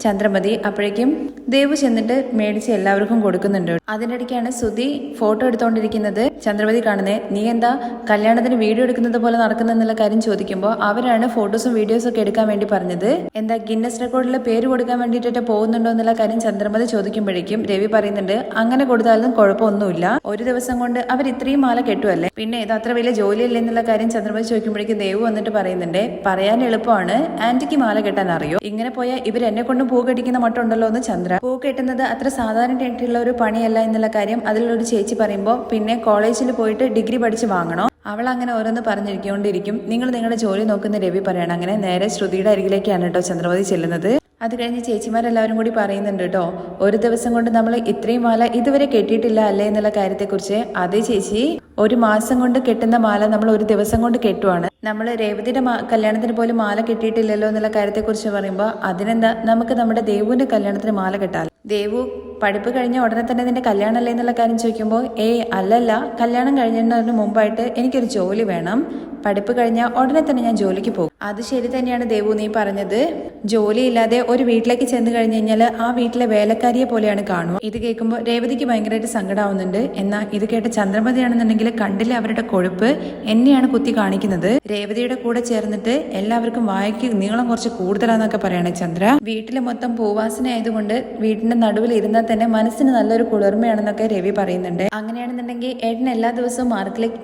ചന്ദ്രമതി. അപ്പോഴേക്കും ദേവു ചെന്നിട്ട് മേടിച്ച് എല്ലാവർക്കും കൊടുക്കുന്നുണ്ട്. അതിനിടയ്ക്കാണ് ശ്രുതി ഫോട്ടോ എടുത്തോണ്ടിരിക്കുന്നത്. ചന്ദ്രമതി കാണുന്നത് നീ എന്താ കല്യാണത്തിന് വീഡിയോ എടുക്കുന്നത് പോലെ നടക്കുന്നെന്നുള്ള കാര്യം ചോദിക്കുമ്പോൾ അവരാണ് ഫോട്ടോസും വീഡിയോസും ഒക്കെ എടുക്കാൻ വേണ്ടി പറഞ്ഞത്. എന്താ ഗിന്നസ് റെക്കോർഡിൽ പേര് കൊടുക്കാൻ വേണ്ടിയിട്ട് പോകുന്നുണ്ടോ എന്നുള്ള കാര്യം ചന്ദ്രമതി ചോദിക്കുമ്പോഴേക്കും രവി പറയുന്നുണ്ട് അങ്ങനെ കൊടുത്താലും കുഴപ്പമൊന്നുമില്ല, ഒരു ദിവസം കൊണ്ട് അവർ ഇത്രയും മാല കെട്ടുമല്ലേ, പിന്നെ ഇത് അത്ര വലിയ ജോലിയല്ലേ എന്നുള്ള കാര്യം ചന്ദ്രമതി ചോദിക്കുമ്പോഴേക്കും ദേവു വന്നിട്ട് പറയുന്നുണ്ട് പറയാൻ എളുപ്പമാണ്, ആന്റിക്ക് മാല കെട്ടാൻ അറിയോ, ഇങ്ങനെ പോയാൽ ഇവർ എന്നെ കൊണ്ട് പൂ കെട്ടിക്കുന്ന മട്ടുണ്ടല്ലോ എന്ന് ചന്ദ്ര. പൂ കെട്ടുന്നത് അത്ര സാധാരണയായിട്ടുള്ള ഒരു പണിയല്ല എന്നുള്ള കാര്യം അതിലൊരു ചേച്ചി പറയുമ്പോൾ പിന്നെ കോളേജിൽ പോയിട്ട് ഡിഗ്രി പഠിച്ച് വാങ്ങണോ, അവൾ അങ്ങനെ ഓരോന്ന് പറഞ്ഞിരിക്കൊണ്ടിരിക്കും, നിങ്ങൾ നിങ്ങളുടെ ജോലി നോക്കുന്ന രവി പറയണം. അങ്ങനെ നേരെ ശ്രുതിയുടെ അരികിലേക്കാണ് കേട്ടോ ചന്ദ്രമതി ചെല്ലുന്നത്. അത് കഴിഞ്ഞ് ചേച്ചിമാരെല്ലാവരും കൂടി പറയുന്നുണ്ട് കേട്ടോ, ഒരു ദിവസം കൊണ്ട് നമ്മൾ ഇത്രയും മാല ഇതുവരെ കെട്ടിയിട്ടില്ല അല്ലേ എന്നുള്ള കാര്യത്തെക്കുറിച്ച്. അതേ ചേച്ചി, ഒരു മാസം കൊണ്ട് കെട്ടുന്ന മാല നമ്മൾ ഒരു ദിവസം കൊണ്ട് കെട്ടുവാണ്, നമ്മൾ രേവതിയുടെ കല്യാണത്തിന് പോലും മാല കെട്ടിയിട്ടില്ലല്ലോ എന്നുള്ള കാര്യത്തെക്കുറിച്ച് പറയുമ്പോൾ അതിനെന്താ നമുക്ക് നമ്മുടെ ദേവുവിന്റെ കല്യാണത്തിന് മാല കെട്ടാൽ. ദേവു പഠിപ്പ് കഴിഞ്ഞ ഉടനെ തന്നെ നിന്റെ കല്യാണമല്ലേ എന്നുള്ള കാര്യം ചോദിക്കുമ്പോൾ അല്ലല്ല, കല്യാണം കഴിഞ്ഞതിന് മുമ്പായിട്ട് എനിക്കൊരു ജോലി വേണം, പഠിപ്പ് കഴിഞ്ഞാൽ ഉടനെ തന്നെ ഞാൻ ജോലിക്ക് പോകും. അത് ശരി തന്നെയാണ് ദേവു നീ പറഞ്ഞത്, ജോലി ഇല്ലാതെ ഒരു വീട്ടിലേക്ക് ചെന്ന് കഴിഞ്ഞു കഴിഞ്ഞാൽ ആ വീട്ടിലെ വേലക്കാരിയെ പോലെയാണ് കാണുക. ഇത് കേൾക്കുമ്പോൾ രേവതിക്ക് ഭയങ്കരമായിട്ട് സങ്കടമാവുന്നുണ്ട്. എന്നാൽ ഇത് കേട്ട ചന്ദ്രമതിയാണെന്നുണ്ടെങ്കിൽ കണ്ടില്ല അവരുടെ കൊഴുപ്പ് എന്നെയാണ് കുത്തി കാണിക്കുന്നത്. രേവതിയുടെ കൂടെ ചേർന്നിട്ട് എല്ലാവർക്കും വായിക്ക് നീളം കുറച്ച് കൂടുതലാന്നൊക്കെ പറയണേ ചന്ദ്ര. വീട്ടിൽ മൊത്തം പൂവാസന ആയതുകൊണ്ട് വീട്ടിന്റെ നടുവിൽ ഇരുന്നാൽ തന്നെ മനസ്സിന് നല്ലൊരു കുളിർമയാണെന്നൊക്കെ രവി പറയുന്നുണ്ട്. അങ്ങനെയാണെന്നുണ്ടെങ്കിൽ ഏട്ടൻ എല്ലാ ദിവസവും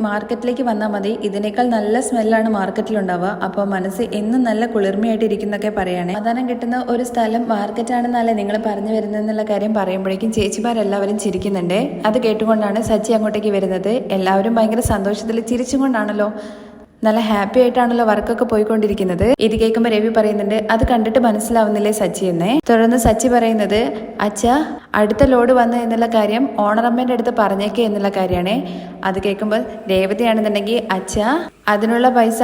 മാർക്കറ്റിലേക്ക് വന്നാൽ മതി, ഇതിനേക്കാൾ നല്ല സ്മെല്ലാണ് മാർക്കറ്റിലുണ്ടാവുക, അപ്പോൾ മനസ്സ് എന്നും നല്ല കുളിർമയായിട്ട് ഇരിക്കുന്നൊക്കെ പറയണേ. സാധാരണ കിട്ടുന്ന ഒരു സ്ഥലം മാർക്കറ്റാണെന്നല്ലേ നിങ്ങൾ പറഞ്ഞു വരുന്നതെന്നുള്ള കാര്യം പറയുമ്പോഴേക്കും ചേച്ചിമാരെല്ലാവരും ചിരിക്കുന്നുണ്ട്. അത് കേട്ടുകൊണ്ടാണ് സച്ചി അങ്ങോട്ടേക്ക് വരുന്നത്. എല്ലാവരും ഭയങ്കര സന്തോഷത്തിൽ ചിരിച്ചുകൊണ്ടാണല്ലോ, നല്ല ഹാപ്പി ആയിട്ടാണല്ലോ വർക്കൊക്കെ പോയിക്കൊണ്ടിരിക്കുന്നത്. ഇത് കേൾക്കുമ്പോൾ രവി പറയുന്നുണ്ട് അത് കണ്ടിട്ട് മനസ്സിലാവുന്നില്ലേ സച്ചി എന്നേ. തുടർന്ന് സച്ചി പറയുന്നത് അച്ഛാ അടുത്ത ലോഡ് വന്നു എന്നുള്ള കാര്യം ഓണറമ്മേന്റെ അടുത്ത് പറഞ്ഞേക്കേ എന്നുള്ള കാര്യമാണ്. അത് കേൾക്കുമ്പോൾ രേവതിയാണെന്നുണ്ടെങ്കിൽ അച്ഛാ അതിനുള്ള പൈസ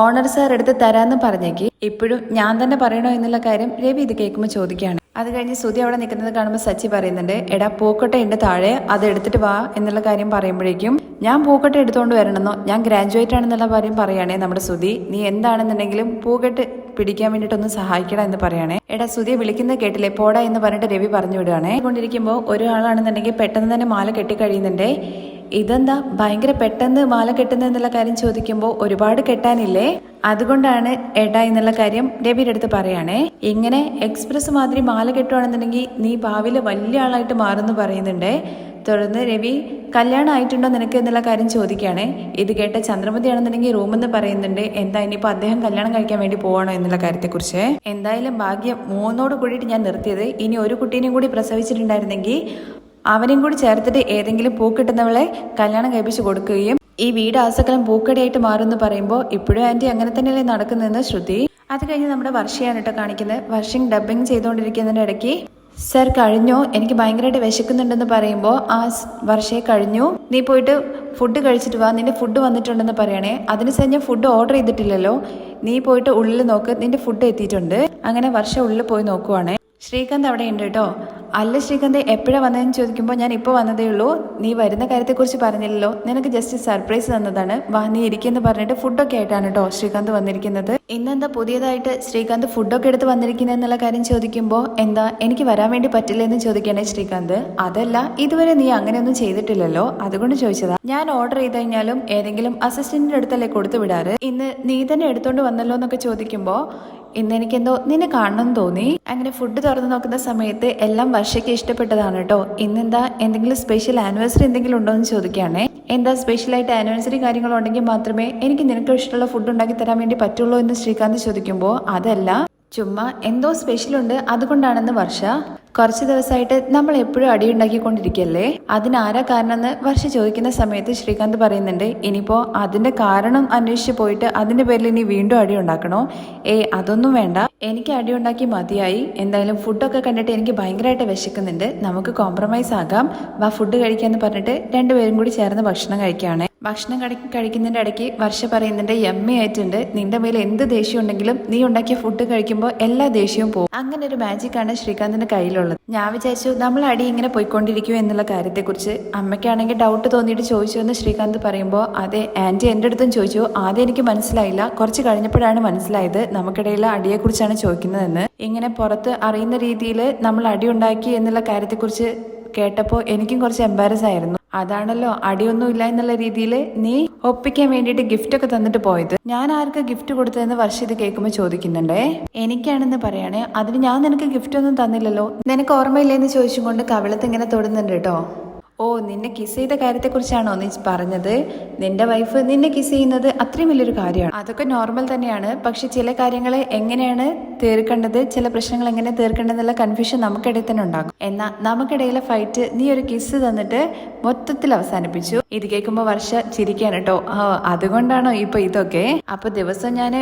ഓണർ സാർ എടുത്ത് തരാന്ന് പറഞ്ഞേക്ക് ഇപ്പോഴും ഞാൻ തന്നെ പറയണോ എന്നുള്ള കാര്യം രവി ഇത് കേൾക്കുമ്പോൾ ചോദിക്കുകയാണ്. അത് കഴിഞ്ഞ് ശ്രുതി അവിടെ നിൽക്കുന്നത് കാണുമ്പോൾ സച്ചി പറയുന്നുണ്ട്, എടാ പൂക്കോട്ട ഉണ്ട് താഴെ, അത് എടുത്തിട്ട് വാ എന്നുള്ള കാര്യം പറയുമ്പോഴേക്കും ഞാൻ പൂക്കോട്ട എടുത്തുകൊണ്ട് വരണമെന്നോ, ഞാൻ ഗ്രാജുവേറ്റ് ആണെന്നുള്ള കാര്യം പറയുകയാണേ നമ്മുടെ ശ്രുതി, നീ എന്താണെന്നുണ്ടെങ്കിലും പൂക്കെട്ട് പിടിക്കാൻ വേണ്ടിയിട്ടൊന്ന് സഹായിക്കണം എന്ന് പറയുകയാണേ. എടാ ശ്രുതിയെ വിളിക്കുന്നത് കേട്ടില്ലേ, പോടാ എന്ന് പറഞ്ഞിട്ട് രവി പറഞ്ഞു വിടുകയാണേ. കൊണ്ടിരിക്കുമ്പോൾ ഒരാളാണെന്നുണ്ടെങ്കിൽ പെട്ടെന്ന് തന്നെ മാല കെട്ടിക്കഴിയുന്നുണ്ടേ. ഇതെന്താ ഭയങ്കര പെട്ടെന്ന് മാല കെട്ടുന്നതെന്നുള്ള കാര്യം ചോദിക്കുമ്പോൾ ഒരുപാട് കെട്ടാനില്ലേ, അതുകൊണ്ടാണ് എടാ എന്നുള്ള കാര്യം രവിയുടെ അടുത്ത് പറയുകയാണേ. ഇങ്ങനെ എക്സ്പ്രസ് മാതിരി മാല കെട്ടുവാണെന്നുണ്ടെങ്കിൽ നീ ഭാവിയിൽ വലിയ ആളായിട്ട് മാറുന്നു പറയുന്നുണ്ടേ. തുടർന്ന് രവി കല്യാണം ആയിട്ടുണ്ടോ നിനക്ക് എന്നുള്ള കാര്യം ചോദിക്കുകയാണ്. ഇത് കേട്ട ചന്ദ്രമതി ആണെന്നുണ്ടെങ്കിൽ റൂമെന്ന് പറയുന്നുണ്ട്, എന്താ ഇനിയിപ്പോൾ അദ്ദേഹം കല്യാണം കഴിക്കാൻ വേണ്ടി പോവാണോ എന്നുള്ള കാര്യത്തെക്കുറിച്ച്. എന്തായാലും ഭാഗ്യം മൂന്നോട് കൂടിയിട്ട് ഞാൻ നിർത്തിയത്, ഇനി ഒരു കുട്ടീനെയും കൂടി പ്രസവിച്ചിട്ടുണ്ടായിരുന്നെങ്കിൽ അവനെയും കൂടി ചേർത്തിട്ട് ഏതെങ്കിലും പൂക്കിട്ടുന്നവളെ കല്യാണം കഴിപ്പിച്ച് കൊടുക്കുകയും ഈ വീട് ആസകലം പൂക്കടയായിട്ട് മാറുമെന്ന് പറയുമ്പോൾ ഇപ്പോഴും ആൻറ്റി അങ്ങനെ തന്നെയല്ലേ നടക്കുന്നതെന്ന് ശ്രുതി. അത് കഴിഞ്ഞ് നമ്മുടെ വർഷയാണ് കേട്ടോ കാണിക്കുന്നത്. വർഷം ഡബ്ബിങ് ചെയ്തുകൊണ്ടിരിക്കുന്നതിൻ്റെ ഇടയ്ക്ക് സർ കഴിഞ്ഞോ, എനിക്ക് ഭയങ്കരമായിട്ട് വിശക്കുന്നുണ്ടെന്ന് പറയുമ്പോൾ ആ വർഷയെ കഴിഞ്ഞു, നീ പോയിട്ട് ഫുഡ് കഴിച്ചിട്ട് വാ, നിന്റെ ഫുഡ് വന്നിട്ടുണ്ടെന്ന് പറയണേ. അതിനുശേഷം ഞാൻ ഫുഡ് ഓർഡർ ചെയ്തിട്ടില്ലല്ലോ, നീ പോയിട്ട് ഉള്ളിൽ നോക്ക്, നിന്റെ ഫുഡ് എത്തിയിട്ടുണ്ട്. അങ്ങനെ വർഷം ഉള്ളിൽ പോയി നോക്കുവാണേ. ശ്രീകാന്ത് അവിടെ ഉണ്ട് കേട്ടോ. അല്ല ശ്രീകാന്ത് എപ്പോഴാണ് വന്നതെന്ന് ചോദിക്കുമ്പോൾ ഞാൻ ഇപ്പോൾ വന്നതേ ഉള്ളൂ, നീ വരുന്ന കാര്യത്തെക്കുറിച്ച് പറഞ്ഞില്ലല്ലോ, നിനക്ക് ജസ്റ്റ് സർപ്രൈസ് തന്നതാണ്, വാ നീ ഇരിക്കുമെന്ന് പറഞ്ഞിട്ട് ഫുഡൊക്കെ ആയിട്ടാണ് കേട്ടോ ശ്രീകാന്ത് വന്നിരിക്കുന്നത്. ഇന്നെന്താ പുതിയതായിട്ട് ശ്രീകാന്ത് ഫുഡൊക്കെ എടുത്ത് വന്നിരിക്കുന്നത് എന്നുള്ള കാര്യം ചോദിക്കുമ്പോൾ എന്താ എനിക്ക് വരാൻ വേണ്ടി പറ്റില്ലെന്ന് ചോദിക്കണേ ശ്രീകാന്ത്. അതല്ല ഇതുവരെ നീ അങ്ങനെയൊന്നും ചെയ്തിട്ടില്ലല്ലോ, അതുകൊണ്ട് ചോദിച്ചതാ. ഞാൻ ഓർഡർ ചെയ്ത് കഴിഞ്ഞാലും ഏതെങ്കിലും അസിസ്റ്റന്റിന്റെ അടുത്തല്ലേ കൊടുത്തു വിടാറ്, ഇന്ന് നീ തന്നെ എടുത്തോണ്ട് വന്നല്ലോ എന്നൊക്കെ ചോദിക്കുമ്പോൾ ഇന്ന് എനിക്കെന്തോ നിന്നെ കാണണം തോന്നി. അങ്ങനെ ഫുഡ് തുറന്നു നോക്കുന്ന സമയത്ത് എല്ലാം വർഷയ്ക്ക് ഇഷ്ടപ്പെട്ടതാണ് കേട്ടോ. ഇന്നെന്താ എന്തെങ്കിലും സ്പെഷ്യൽ ആനിവേഴ്സറി എന്തെങ്കിലും ഉണ്ടോ എന്ന് ചോദിക്കുകയാണേ. എന്താ സ്പെഷ്യലായിട്ട് ആനിവേഴ്സറി കാര്യങ്ങളുണ്ടെങ്കിൽ മാത്രമേ എനിക്ക് നിനക്ക് ഇഷ്ടമുള്ള ഫുഡ് ഉണ്ടാക്കി തരാൻ വേണ്ടി പറ്റുള്ളൂ എന്ന് ശ്രീകാന്ത് ചോദിക്കുമ്പോൾ അതല്ല, ചുമ്മാ എന്തോ സ്പെഷ്യലുണ്ട് അതുകൊണ്ടാണെന്ന് വർഷ. കുറച്ച് ദിവസമായിട്ട് നമ്മൾ എപ്പോഴും അടിയുണ്ടാക്കിക്കൊണ്ടിരിക്കല്ലേ, അതിനാരാ കാരണം എന്ന് വർഷ ചോദിക്കുന്ന സമയത്ത് ശ്രീകാന്ത് പറയുന്നുണ്ട്, ഇനിയിപ്പോൾ അതിന്റെ കാരണം അന്വേഷിച്ച് പോയിട്ട് അതിന്റെ പേരിൽ ഇനി വീണ്ടും അടി ഉണ്ടാക്കണോ? അതൊന്നും വേണ്ട, എനിക്ക് അടി ഉണ്ടാക്കി മതിയായി. എന്തായാലും ഫുഡൊക്കെ കണ്ടിട്ട് എനിക്ക് ഭയങ്കരമായിട്ട് വിശക്കുന്നുണ്ട്, നമുക്ക് കോംപ്രമൈസ് ആകാം, വാ ഫുഡ് കഴിക്കാന്ന് പറഞ്ഞിട്ട് രണ്ടുപേരും കൂടി ചേർന്ന് ഭക്ഷണം കഴിക്കുകയാണ്. ഭക്ഷണം കഴിക്കുന്നതിന്റെ ഇടയ്ക്ക് വർഷ പറയുന്നുണ്ട്, യമ്മി ആയിട്ടുണ്ട്, നിന്റെ മേലെ എന്ത് ദേഷ്യം ഉണ്ടെങ്കിലും നീ ഉണ്ടാക്കിയ ഫുഡ് കഴിക്കുമ്പോൾ എല്ലാ ദേഷ്യവും പോകും. അങ്ങനെ ഒരു മാജിക്കാണ് ശ്രീകാന്തിന്റെ കയ്യിലുള്ളത്. ഞാൻ വിചാരിച്ചു നമ്മൾ അടി ഇങ്ങനെ പോയിക്കൊണ്ടിരിക്കും എന്നുള്ള കാര്യത്തെക്കുറിച്ച്. അമ്മയ്ക്കാണെങ്കിൽ ഡൗട്ട് തോന്നിയിട്ട് ചോദിച്ചു എന്ന് ശ്രീകാന്ത് പറയുമ്പോൾ അതെ ആന്റി എൻ്റെ അടുത്തും ചോദിച്ചു, ആദ്യം എനിക്ക് മനസ്സിലായില്ല, കുറച്ച് കഴിഞ്ഞപ്പോഴാണ് മനസ്സിലായത് നമുക്കിടയിലെ അടിയെക്കുറിച്ചാണ് ചോദിക്കുന്നതെന്ന്. ഇങ്ങനെ പുറത്ത് അറിയുന്ന രീതിയിൽ നമ്മൾ അടി ഉണ്ടാക്കി എന്നുള്ള കാര്യത്തെക്കുറിച്ച് കേട്ടപ്പോൾ എനിക്കും കുറച്ച് എംബാരസ് ആയിരുന്നു. അതാണല്ലോ അടിയൊന്നും ഇല്ല എന്നുള്ള രീതിയിൽ നീ ഒപ്പിക്കാൻ വേണ്ടിയിട്ട് ഗിഫ്റ്റ് ഒക്കെ തന്നിട്ട് പോയത്. ഞാൻ ആർക്ക് ഗിഫ്റ്റ് കൊടുത്തതെന്ന് വർഷ ഇത് കേൾക്കുമ്പോൾ ചോദിക്കുന്നുണ്ടേ. എനിക്കാണെന്ന് പറയണേ, അതിന് ഞാൻ നിനക്ക് ഗിഫ്റ്റ് ഒന്നും തന്നില്ലല്ലോ, നിനക്ക് ഓർമ്മയില്ലെന്ന് ചോദിച്ചും കൊണ്ട് കവിളത്ത് ഇങ്ങനെ തൊടുന്നുണ്ട് കേട്ടോ. ഓ നിന്നെ കിസ് ചെയ്ത കാര്യത്തെക്കുറിച്ചാണോ നീ പറഞ്ഞത്? നിന്റെ വൈഫ് നിന്നെ കിസ് ചെയ്യുന്നത് അത്രയും വലിയൊരു കാര്യമാണ്, അതൊക്കെ നോർമൽ തന്നെയാണ്. പക്ഷെ ചില കാര്യങ്ങൾ എങ്ങനെയാണ് തീർക്കേണ്ടത്, ചില പ്രശ്നങ്ങൾ എങ്ങനെ തീർക്കേണ്ടതെന്നുള്ള കൺഫ്യൂഷൻ നമുക്കിടയിൽ തന്നെ ഉണ്ടാകും. എന്നാൽ നമുക്കിടയിലെ ഫൈറ്റ് നീ ഒരു കിസ് തന്നിട്ട് മൊത്തത്തിൽ അവസാനിപ്പിച്ചു. ഇത് കേൾക്കുമ്പോൾ വർഷ ചിരിക്കാണ് കേട്ടോ. അതുകൊണ്ടാണോ ഇപ്പൊ ഇതൊക്കെ? അപ്പൊ ദിവസം ഞാൻ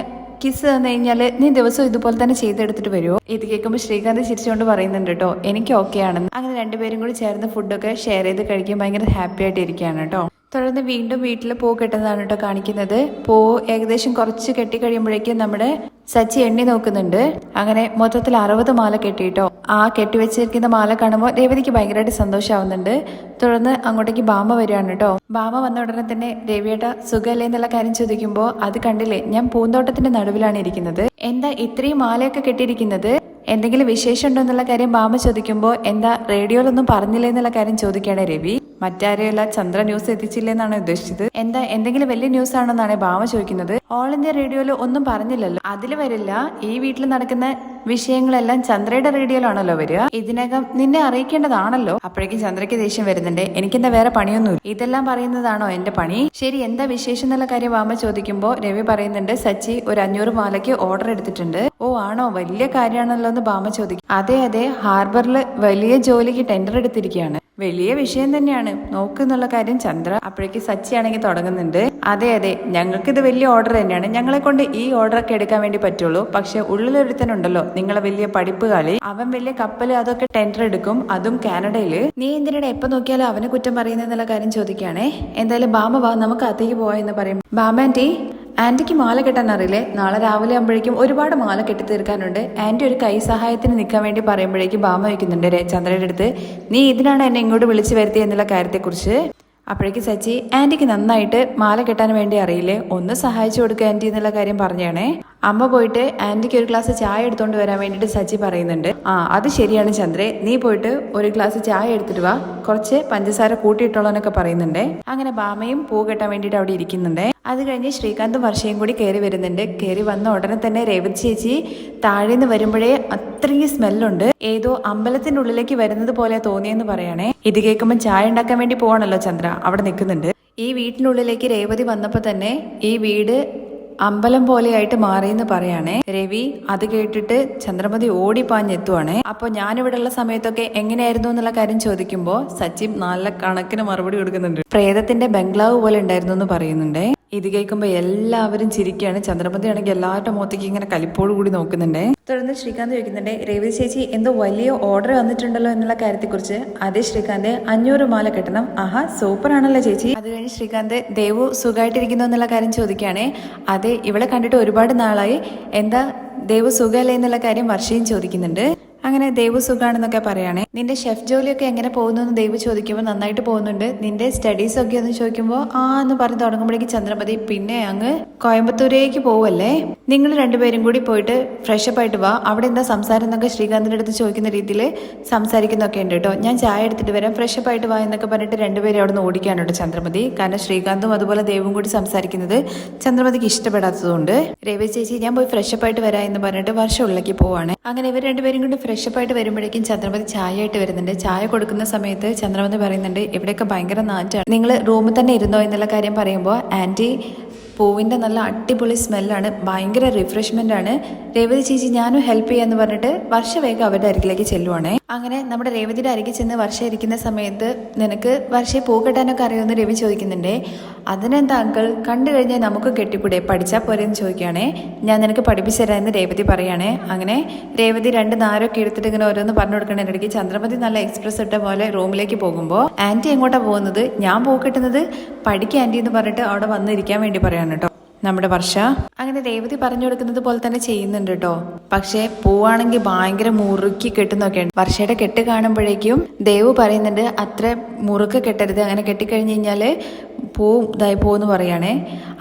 കിസ് തന്നു കഴിഞ്ഞാല് നീ ദിവസം ഇതുപോലെ തന്നെ ചെയ്തെടുത്തിട്ട് വരുമോ? ഇത് കേൾക്കുമ്പോൾ ശ്രീകാന്ത് ചിരിച്ചുകൊണ്ട് പറയുന്നുണ്ട് കേട്ടോ, എനിക്ക് ഓക്കെ ആണെന്ന്. അങ്ങനെ രണ്ടുപേരും കൂടി ചേർന്ന് ഫുഡൊക്കെ ഷെയർ ചെയ്ത് കഴിക്കാൻ ഭയങ്കര ഹാപ്പി ആയിട്ട് ഇരിക്കുകയാണ് കേട്ടോ. തുടർന്ന് വീണ്ടും വീട്ടിൽ പൂ കെട്ടുന്നതാണ് കേട്ടോ കാണിക്കുന്നത്. പൂ ഏകദേശം കുറച്ച് കെട്ടിക്കഴിയുമ്പോഴേക്കും നമ്മുടെ സച്ചി എണ്ണി നോക്കുന്നുണ്ട്. അങ്ങനെ മൊത്തത്തിൽ 60 മാല കെട്ടിട്ടോ. ആ കെട്ടിവെച്ചിരിക്കുന്ന മാല കാണുമ്പോൾ രേവതിക്ക് ഭയങ്കരമായിട്ട് സന്തോഷമാവുന്നുണ്ട്. തുടർന്ന് അങ്ങോട്ടേക്ക് ബാമ വരികയാണ് കേട്ടോ. ബാമ വന്ന ഉടനെ തന്നെ രവിയേട്ട സുഖല്ലേ എന്നുള്ള കാര്യം ചോദിക്കുമ്പോൾ അത് കണ്ടില്ലേ, ഞാൻ പൂന്തോട്ടത്തിന്റെ നടുവിലാണ് ഇരിക്കുന്നത്, എന്താ ഇത്രയും മാലയൊക്കെ കെട്ടിയിരിക്കുന്നത്, എന്തെങ്കിലും വിശേഷം ഉണ്ടോ എന്നുള്ള കാര്യം ബാമ ചോദിക്കുമ്പോൾ എന്താ റേഡിയോയിലൊന്നും പറഞ്ഞില്ലേ എന്നുള്ള കാര്യം ചോദിക്കുകയാണ് രവി. മറ്റാരെയല്ല, ചന്ദ്ര ന്യൂസ് എത്തിച്ചില്ലെന്നാണ് ഉദ്ദേശിച്ചത്. എന്താ എന്തെങ്കിലും വലിയ ന്യൂസ് ആണോ എന്നാണ് ബാമ ചോദിക്കുന്നത്. ഓൾ ഇന്ത്യ റേഡിയോയിൽ ഒന്നും പറഞ്ഞില്ലല്ലോ. അതിൽ വരില്ല, ഈ വീട്ടിൽ നടക്കുന്ന വിഷയങ്ങളെല്ലാം ചന്ദ്രയുടെ റേഡിയോയിലാണല്ലോ വരിക, ഇതിനകം നിന്നെ അറിയിക്കേണ്ടതാണല്ലോ. അപ്പോഴേക്കും ചന്ദ്രയ്ക്ക് ദേഷ്യം വരുന്നുണ്ട്, എനിക്കെന്താ വേറെ പണിയൊന്നുമില്ല, ഇതെല്ലാം പറയുന്നതാണോ എന്റെ പണി? ശരി എന്താ വിശേഷം എന്നുള്ള കാര്യം ബാമ ചോദിക്കുമ്പോൾ രവി പറയുന്നുണ്ട്, സച്ചി ഒരു 500 മാലയ്ക്ക് ഓർഡർ എടുത്തിട്ടുണ്ട്. ഓ ആണോ, വലിയ കാര്യമാണല്ലോ എന്ന് ബാമ ചോദിക്കും. അതെ അതെ, ഹാർബറിൽ വലിയ ജോലിക്ക് ടെൻഡർ എടുത്തിരിക്കുകയാണ്, വലിയ വിഷയം തന്നെയാണ് നോക്കുന്നുള്ള കാര്യം ചന്ദ്ര. അപ്പോഴേക്ക് സച്ചി ആണെങ്കിൽ തുടങ്ങുന്നുണ്ട്, അതെ അതെ ഞങ്ങൾക്കിത് വലിയ ഓർഡർ തന്നെയാണ്, ഞങ്ങളെ കൊണ്ട് ഈ ഓർഡർ ഒക്കെ എടുക്കാൻ വേണ്ടി പറ്റുള്ളൂ. പക്ഷെ ഉള്ളിലൊരുത്തനുണ്ടല്ലോ നിങ്ങളെ വലിയ പഠിപ്പ് കളി, അവൻ വലിയ കപ്പല് അതൊക്കെ ടെൻഡർ എടുക്കും, അതും കാനഡയില്. നീ എന്തിനാ എപ്പോ നോക്കിയാലും അവനെ കുറ്റം പറയുന്നതെന്നുള്ള കാര്യം ചോദിക്കുകയാണേ. എന്തായാലും ബാമ വാ നമുക്ക് അകത്തേക്ക് പോവാ എന്ന് പറയും. ബാമ ആന്റി ആന്റിക്ക് മാല കെട്ടാൻ അറിയില്ലേ? നാളെ രാവിലെ ആകുമ്പോഴേക്കും ഒരുപാട് മാല കെട്ടി തീർക്കാനുണ്ട്. ആന്റി ഒരു കൈ സഹായത്തിന് നിൽക്കാൻ വേണ്ടി പറയുമ്പോഴേക്കും ഭാമ വയ്ക്കുന്നുണ്ട് ചന്ദ്രയുടെ അടുത്ത്, നീ ഇതിനാണ് എന്നെ ഇങ്ങോട്ട് വിളിച്ചു വരുത്തിയ എന്നുള്ള കാര്യത്തെക്കുറിച്ച്. അപ്പോഴേക്കും സച്ചി, ആന്റിക്ക് നന്നായിട്ട് മാല കെട്ടാൻ വേണ്ടി അറിയില്ലേ, ഒന്ന് സഹായിച്ചു കൊടുക്കുക ആന്റി എന്നുള്ള കാര്യം പറഞ്ഞാണേ. അമ്മ പോയിട്ട് ആന്റിക്ക് ഒരു ഗ്ലാസ് ചായ എടുത്തോണ്ട് വരാൻ വേണ്ടിയിട്ട് സച്ചി പറയുന്നുണ്ട്. അത് ശരിയാണ് ചന്ദ്രേ, നീ പോയിട്ട് ഒരു ഗ്ലാസ് ചായ എടുത്തിട്ട് വാ, കുറച്ച് പഞ്ചസാര കൂട്ടിയിട്ടോളാന്നൊക്കെ പറയുന്നുണ്ട്. അങ്ങനെ ഭാമയും പൂ കെട്ടാൻ വേണ്ടിയിട്ട് അവിടെ ഇരിക്കുന്നുണ്ട്. അത് കഴിഞ്ഞ് ശ്രീകാന്തും വർഷയും കൂടി കയറി വരുന്നുണ്ട്. കയറി വന്ന ഉടനെ തന്നെ രേവതി ചേച്ചി താഴേന്ന് വരുമ്പോഴേ അത്രയും സ്മെല്ലുണ്ട്, ഏതോ അമ്പലത്തിന്റെ ഉള്ളിലേക്ക് വരുന്നത് പോലെ തോന്നിയെന്ന് പറയണേ. ഇത് കേൾക്കുമ്പോൾ ചായ ഉണ്ടാക്കാൻ വേണ്ടി പോവാണല്ലോ ചന്ദ്ര അവിടെ നിൽക്കുന്നുണ്ട്. ഈ വീട്ടിനുള്ളിലേക്ക് രേവതി വന്നപ്പോ തന്നെ ഈ വീട് അമ്പലം പോലെയായിട്ട് മാറിയെന്ന് പറയാണേ. രവി അത് കേട്ടിട്ട് ചന്ദ്രമതി ഓടിപ്പാഞ്ഞെത്തുവാണേ. അപ്പൊ ഞാനിവിടെ ഉള്ള സമയത്തൊക്കെ എങ്ങനെയായിരുന്നു എന്നുള്ള കാര്യം ചോദിക്കുമ്പോ സച്ചിൻ നല്ല കണക്കിന് മറുപടി കൊടുക്കുന്നുണ്ട്. പ്രേതത്തിന്റെ ബംഗ്ലാവ് പോലെ ഉണ്ടായിരുന്നു എന്ന് പറയുന്നുണ്ട്. ഇത് കേൾക്കുമ്പോൾ എല്ലാവരും ചിരിക്കുകയാണ്. ചന്ദ്രമതി ആണെങ്കിൽ എല്ലാവരുടെ മുഖത്തേക്ക് ഇങ്ങനെ കലിപ്പോട് കൂടി നോക്കുന്നുണ്ട്. തുടർന്ന് ശ്രീകാന്ത് ചോദിക്കുന്നുണ്ട്, രേവതി ചേച്ചി എന്തോ വലിയ ഓർഡർ വന്നിട്ടുണ്ടല്ലോ എന്നുള്ള കാര്യത്തെക്കുറിച്ച്. അതെ ശ്രീകാന്ത്, 500 മാല കെട്ടണം. ആഹാ സൂപ്പർ ആണല്ലോ ചേച്ചി. അത് കഴിഞ്ഞ് ശ്രീകാന്ത് ദേവു സുഖമായിട്ടിരിക്കുന്നു എന്നുള്ള കാര്യം ചോദിക്കുകയാണെ. അതെ, ഇവളെ കണ്ടിട്ട് ഒരുപാട് നാളായി, എന്താ ദേവു സുഖമല്ലേ എന്നുള്ള കാര്യം വർഷയും ചോദിക്കുന്നുണ്ട്. അങ്ങനെ ദേവു സുഖാണെന്നൊക്കെ പറയുകയാണെ. നിന്റെ ഷെഫ് ജോലിയൊക്കെ എങ്ങനെ പോകുന്നു എന്ന് ദേവു ചോദിക്കുമ്പോൾ നന്നായിട്ട് പോകുന്നുണ്ട്. നിന്റെ സ്റ്റഡീസ് ഒക്കെ എന്ന് ചോദിക്കുമ്പോൾ എന്ന് പറഞ്ഞ് തുടങ്ങുമ്പോഴേക്കും ചന്ദ്രമതി, പിന്നെ അങ്ങ് കോയമ്പത്തൂരേക്ക് പോവല്ലേ, നിങ്ങൾ രണ്ടുപേരും കൂടി പോയിട്ട് ഫ്രഷപ്പ് ആയിട്ട് വാ, അവിടെ എന്താ സംസാരം എന്നൊക്കെ ശ്രീകാന്തിന്റെ അടുത്ത് ചോദിക്കുന്ന രീതിയിൽ സംസാരിക്കുന്നൊക്കെ ഉണ്ട് കേട്ടോ. ഞാൻ ചായ എടുത്തിട്ട് വരാം, ഫ്രഷപ്പ് ആയിട്ട് വാ എന്നൊക്കെ പറഞ്ഞിട്ട് രണ്ടുപേരും അവിടെ നിന്ന് ഓടിക്കാണ് കേട്ടോ ചന്ദ്രമതി. കാരണം ശ്രീകാന്തും അതുപോലെ ദേവും കൂടി സംസാരിക്കുന്നത് ചന്ദ്രമതിക്ക് ഇഷ്ടപ്പെടാത്തതുകൊണ്ട്. രവി ചേച്ചി ഞാൻ പോയി ഫ്രഷപ്പ് ആയിട്ട് വരാം എന്ന് പറഞ്ഞിട്ട് വർഷം ഉള്ളിലേക്ക് പോവാണ്. അങ്ങനെ ഇവർ രണ്ടുപേരും കൂടി ഫ്രഷപ്പ് ആയിട്ട് വരുമ്പോഴേക്കും ചന്ദ്രമതി ചായ ആയിട്ട് വരുന്നുണ്ട്. ചായ കൊടുക്കുന്ന സമയത്ത് ചന്ദ്രമതി പറയുന്നുണ്ട്, ഇവിടെയൊക്കെ ഭയങ്കര നാറ്റാണ്, നിങ്ങൾ റൂമിൽ തന്നെ ഇരുന്നോ എന്നുള്ള കാര്യം പറയുമ്പോൾ ആന്റി പൂവിൻ്റെ നല്ല അടിപൊളി സ്മെല്ലാണ്, ഭയങ്കര റിഫ്രഷ്മെന്റ് ആണ്, രേവതി ചേച്ചി ഞാനും ഹെൽപ്പ് ചെയ്യാന്ന് പറഞ്ഞിട്ട് വർഷ വേഗം അവരുടെ അരികിലേക്ക് ചെല്ലുവാണേ. അങ്ങനെ നമ്മുടെ രേവതിയുടെ അരികിൽ ചെന്ന് വർഷ ഇരിക്കുന്ന സമയത്ത്, നിനക്ക് വർഷയെ പൂ കെട്ടാനൊക്കെ അറിയുമെന്ന് രവി ചോദിക്കുന്നുണ്ടേ. അതിനെന്താ അങ്കിൾ, കണ്ടു കഴിഞ്ഞാൽ നമുക്ക് കെട്ടിക്കൂടെ, പഠിച്ചാൽ പോരെന്ന് ചോദിക്കുകയാണേ. ഞാൻ നിനക്ക് പഠിപ്പിച്ചു തരാമെന്ന് രേവതി പറയുകയാണേ. അങ്ങനെ രേവതി 2 നാരൊക്കെ എടുത്തിട്ട് ഇങ്ങനെ ഓരോന്ന് പറഞ്ഞു കൊടുക്കണതിനിടയ്ക്ക് ചന്ദ്രമതി നല്ല എക്സ്പ്രസ് ഇട്ട പോലെ റൂമിലേക്ക് പോകുമ്പോൾ ആന്റി എങ്ങോട്ടാ പോകുന്നത്, ഞാൻ പൂ കെട്ടുന്നത് പഠിക്കുക ആന്റി എന്ന് പറഞ്ഞിട്ട് അവിടെ വന്നിരിക്കാൻ വേണ്ടി പറയാണ് കേട്ടോ നമ്മുടെ വർഷ. അങ്ങനെ രേവതി പറഞ്ഞു കൊടുക്കുന്നത് പോലെ തന്നെ ചെയ്യുന്നുണ്ട് കേട്ടോ. പക്ഷെ പൂവാണെങ്കിൽ ഭയങ്കര മുറുക്കി കെട്ടുന്നൊക്കെയാണ്. വർഷയുടെ കെട്ട് കാണുമ്പോഴേക്കും ദേവു പറയുന്നുണ്ട്, അത്ര മുറുക്ക് കെട്ടരുത്, അങ്ങനെ കെട്ടിക്കഴിഞ്ഞ് കഴിഞ്ഞാല് പൂ ഇതായി പോകുമെന്ന് പറയുകയാണേ.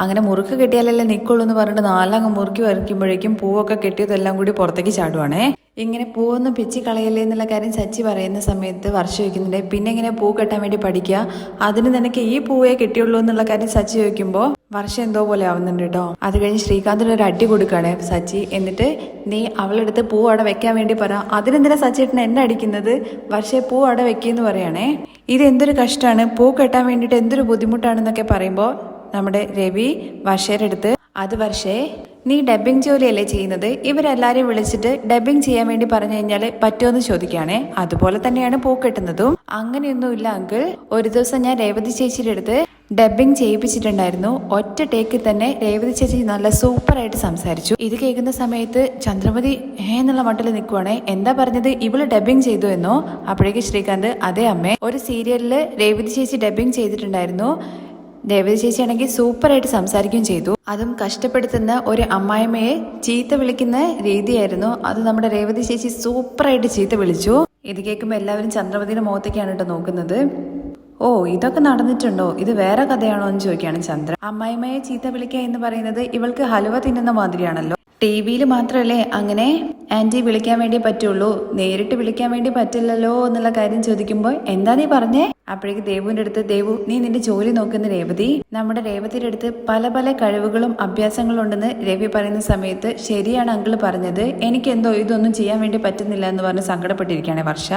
അങ്ങനെ മുറുക്ക് കെട്ടിയാലല്ലേ നിൽക്കുള്ളൂ എന്ന് പറഞ്ഞിട്ട് നാലങ്ങ് മുറുക്കി വരയ്ക്കുമ്പോഴേക്കും പൂവൊക്കെ കെട്ടിയതെല്ലാം കൂടി പുറത്തേക്ക് ചാടുവാണേ. ഇങ്ങനെ പൂവൊന്നും പിച്ചി കളയല്ലേ എന്നുള്ള കാര്യം സച്ചി പറയുന്ന സമയത്ത് വർഷം ചോദിക്കുന്നുണ്ട്, പിന്നെ ഇങ്ങനെ പൂ കെട്ടാൻ വേണ്ടി പഠിക്കുക, അതിന് നിനക്ക് ഈ പൂവേ കിട്ടിയുള്ളൂ എന്നുള്ള കാര്യം സച്ചി ചോദിക്കുമ്പോൾ വർഷം എന്തോ പോലെ ആവുന്നുണ്ട് കേട്ടോ. അത് കഴിഞ്ഞ് ശ്രീകാന്തിന് ഒരു അടി കൊടുക്കുകയാണ് സച്ചി. എന്നിട്ട് നീ അവളെടുത്ത് പൂ അവിടെ വെക്കാൻ വേണ്ടി പറ, അതിനെന്തിനാ സച്ചിയേട്ടൻ എന്നെ അടിക്കുന്നത്, വർഷയെ പൂ അവിടെ വെക്കിയെന്ന് പറയണേ. ഇതെന്തൊരു കഷ്ടമാണ്, പൂ കെട്ടാൻ വേണ്ടിയിട്ട് എന്തൊരു ബുദ്ധിമുട്ടാണെന്നൊക്കെ പറയുമ്പോൾ നമ്മുടെ രവി വർഷയുടെ അടുത്ത്, അത് വർഷേ നീ ഡബ്ബിംഗ് ജോലിയല്ലേ ചെയ്യുന്നത്, ഇവരെല്ലാരെയും വിളിച്ചിട്ട് ഡബ്ബിംഗ് ചെയ്യാൻ വേണ്ടി പറഞ്ഞു കഴിഞ്ഞാൽ പറ്റുമെന്ന് ചോദിക്കുകയാണേ. അതുപോലെ തന്നെയാണ് പൂ കെട്ടുന്നതും. അങ്ങനെയൊന്നുമില്ല അങ്കിൾ, ഒരു ദിവസം ഞാൻ രേവതി ചേച്ചിയുടെ അടുത്ത് ഡബ്ബിംഗ് ചെയ്യിപ്പിച്ചിട്ടുണ്ടായിരുന്നു, ഒറ്റ ടേക്കിൽ തന്നെ രേവതി ചേച്ചി നല്ല സൂപ്പറായിട്ട് സംസാരിച്ചു. ഇത് കേൾക്കുന്ന സമയത്ത് ചന്ദ്രമതി എന്നുള്ള മട്ടിൽ നിൽക്കുവാണേ. എന്താ പറഞ്ഞത്, ഇവള് ഡബ്ബിംഗ് ചെയ്തു എന്നോ? അപ്പോഴേക്ക് ശ്രീകാന്ത്, അതേ അമ്മേ, ഒരു സീരിയലില് രേവതി ചേച്ചി ഡബ്ബിംഗ് ചെയ്തിട്ടുണ്ടായിരുന്നു, രേവതി ചേച്ചി ആണെങ്കിൽ സൂപ്പറായിട്ട് സംസാരിക്കുകയും ചെയ്തു. അതും കഷ്ടപ്പെടുത്തുന്ന ഒരു അമ്മായിമ്മയെ ചീത്ത വിളിക്കുന്ന രീതിയായിരുന്നു അത്. നമ്മുടെ രേവതി ചേച്ചി സൂപ്പറായിട്ട് ചീത്ത വിളിച്ചു. ഇത് കേൾക്കുമ്പോൾ എല്ലാവരും ചന്ദ്രമതിയുടെ മുഖത്തേക്കാണ് കേട്ടോ നോക്കുന്നത്. ഓ ഇതൊക്കെ നടന്നിട്ടുണ്ടോ, ഇത് വേറെ കഥയാണോ എന്ന് ചോദിക്കുകയാണ് ചന്ദ്ര. അമ്മായിമ്മയെ ചീത്ത വിളിക്കുക എന്ന് പറയുന്നത് ഇവൾക്ക് ഹലുവ തിന്നുന്ന മാതിരിയാണല്ലോ. TV-യിൽ മാത്രമല്ലേ അങ്ങനെ ആന്റി വിളിക്കാൻ വേണ്ടി പറ്റുള്ളൂ, നേരിട്ട് വിളിക്കാൻ വേണ്ടി പറ്റില്ലല്ലോ എന്നുള്ള കാര്യം ചോദിക്കുമ്പോൾ എന്താ നീ പറഞ്ഞേ? അപ്പോഴേക്ക് ദേവുവിന്റെ അടുത്ത്, ദേവു നീ നിന്റെ ജോലി നോക്കുന്ന രേവതി, നമ്മുടെ രേവതിയുടെ അടുത്ത് പല പല കഴിവുകളും അഭ്യാസങ്ങളും ഉണ്ടെന്ന് രവി പറയുന്ന സമയത്ത്, ശരിയാണ് അങ്കിള് പറഞ്ഞത്, എനിക്കെന്തോ ഇതൊന്നും ചെയ്യാൻ വേണ്ടി പറ്റുന്നില്ല എന്ന് പറഞ്ഞ് സങ്കടപ്പെട്ടിരിക്കുകയാണ് വർഷ.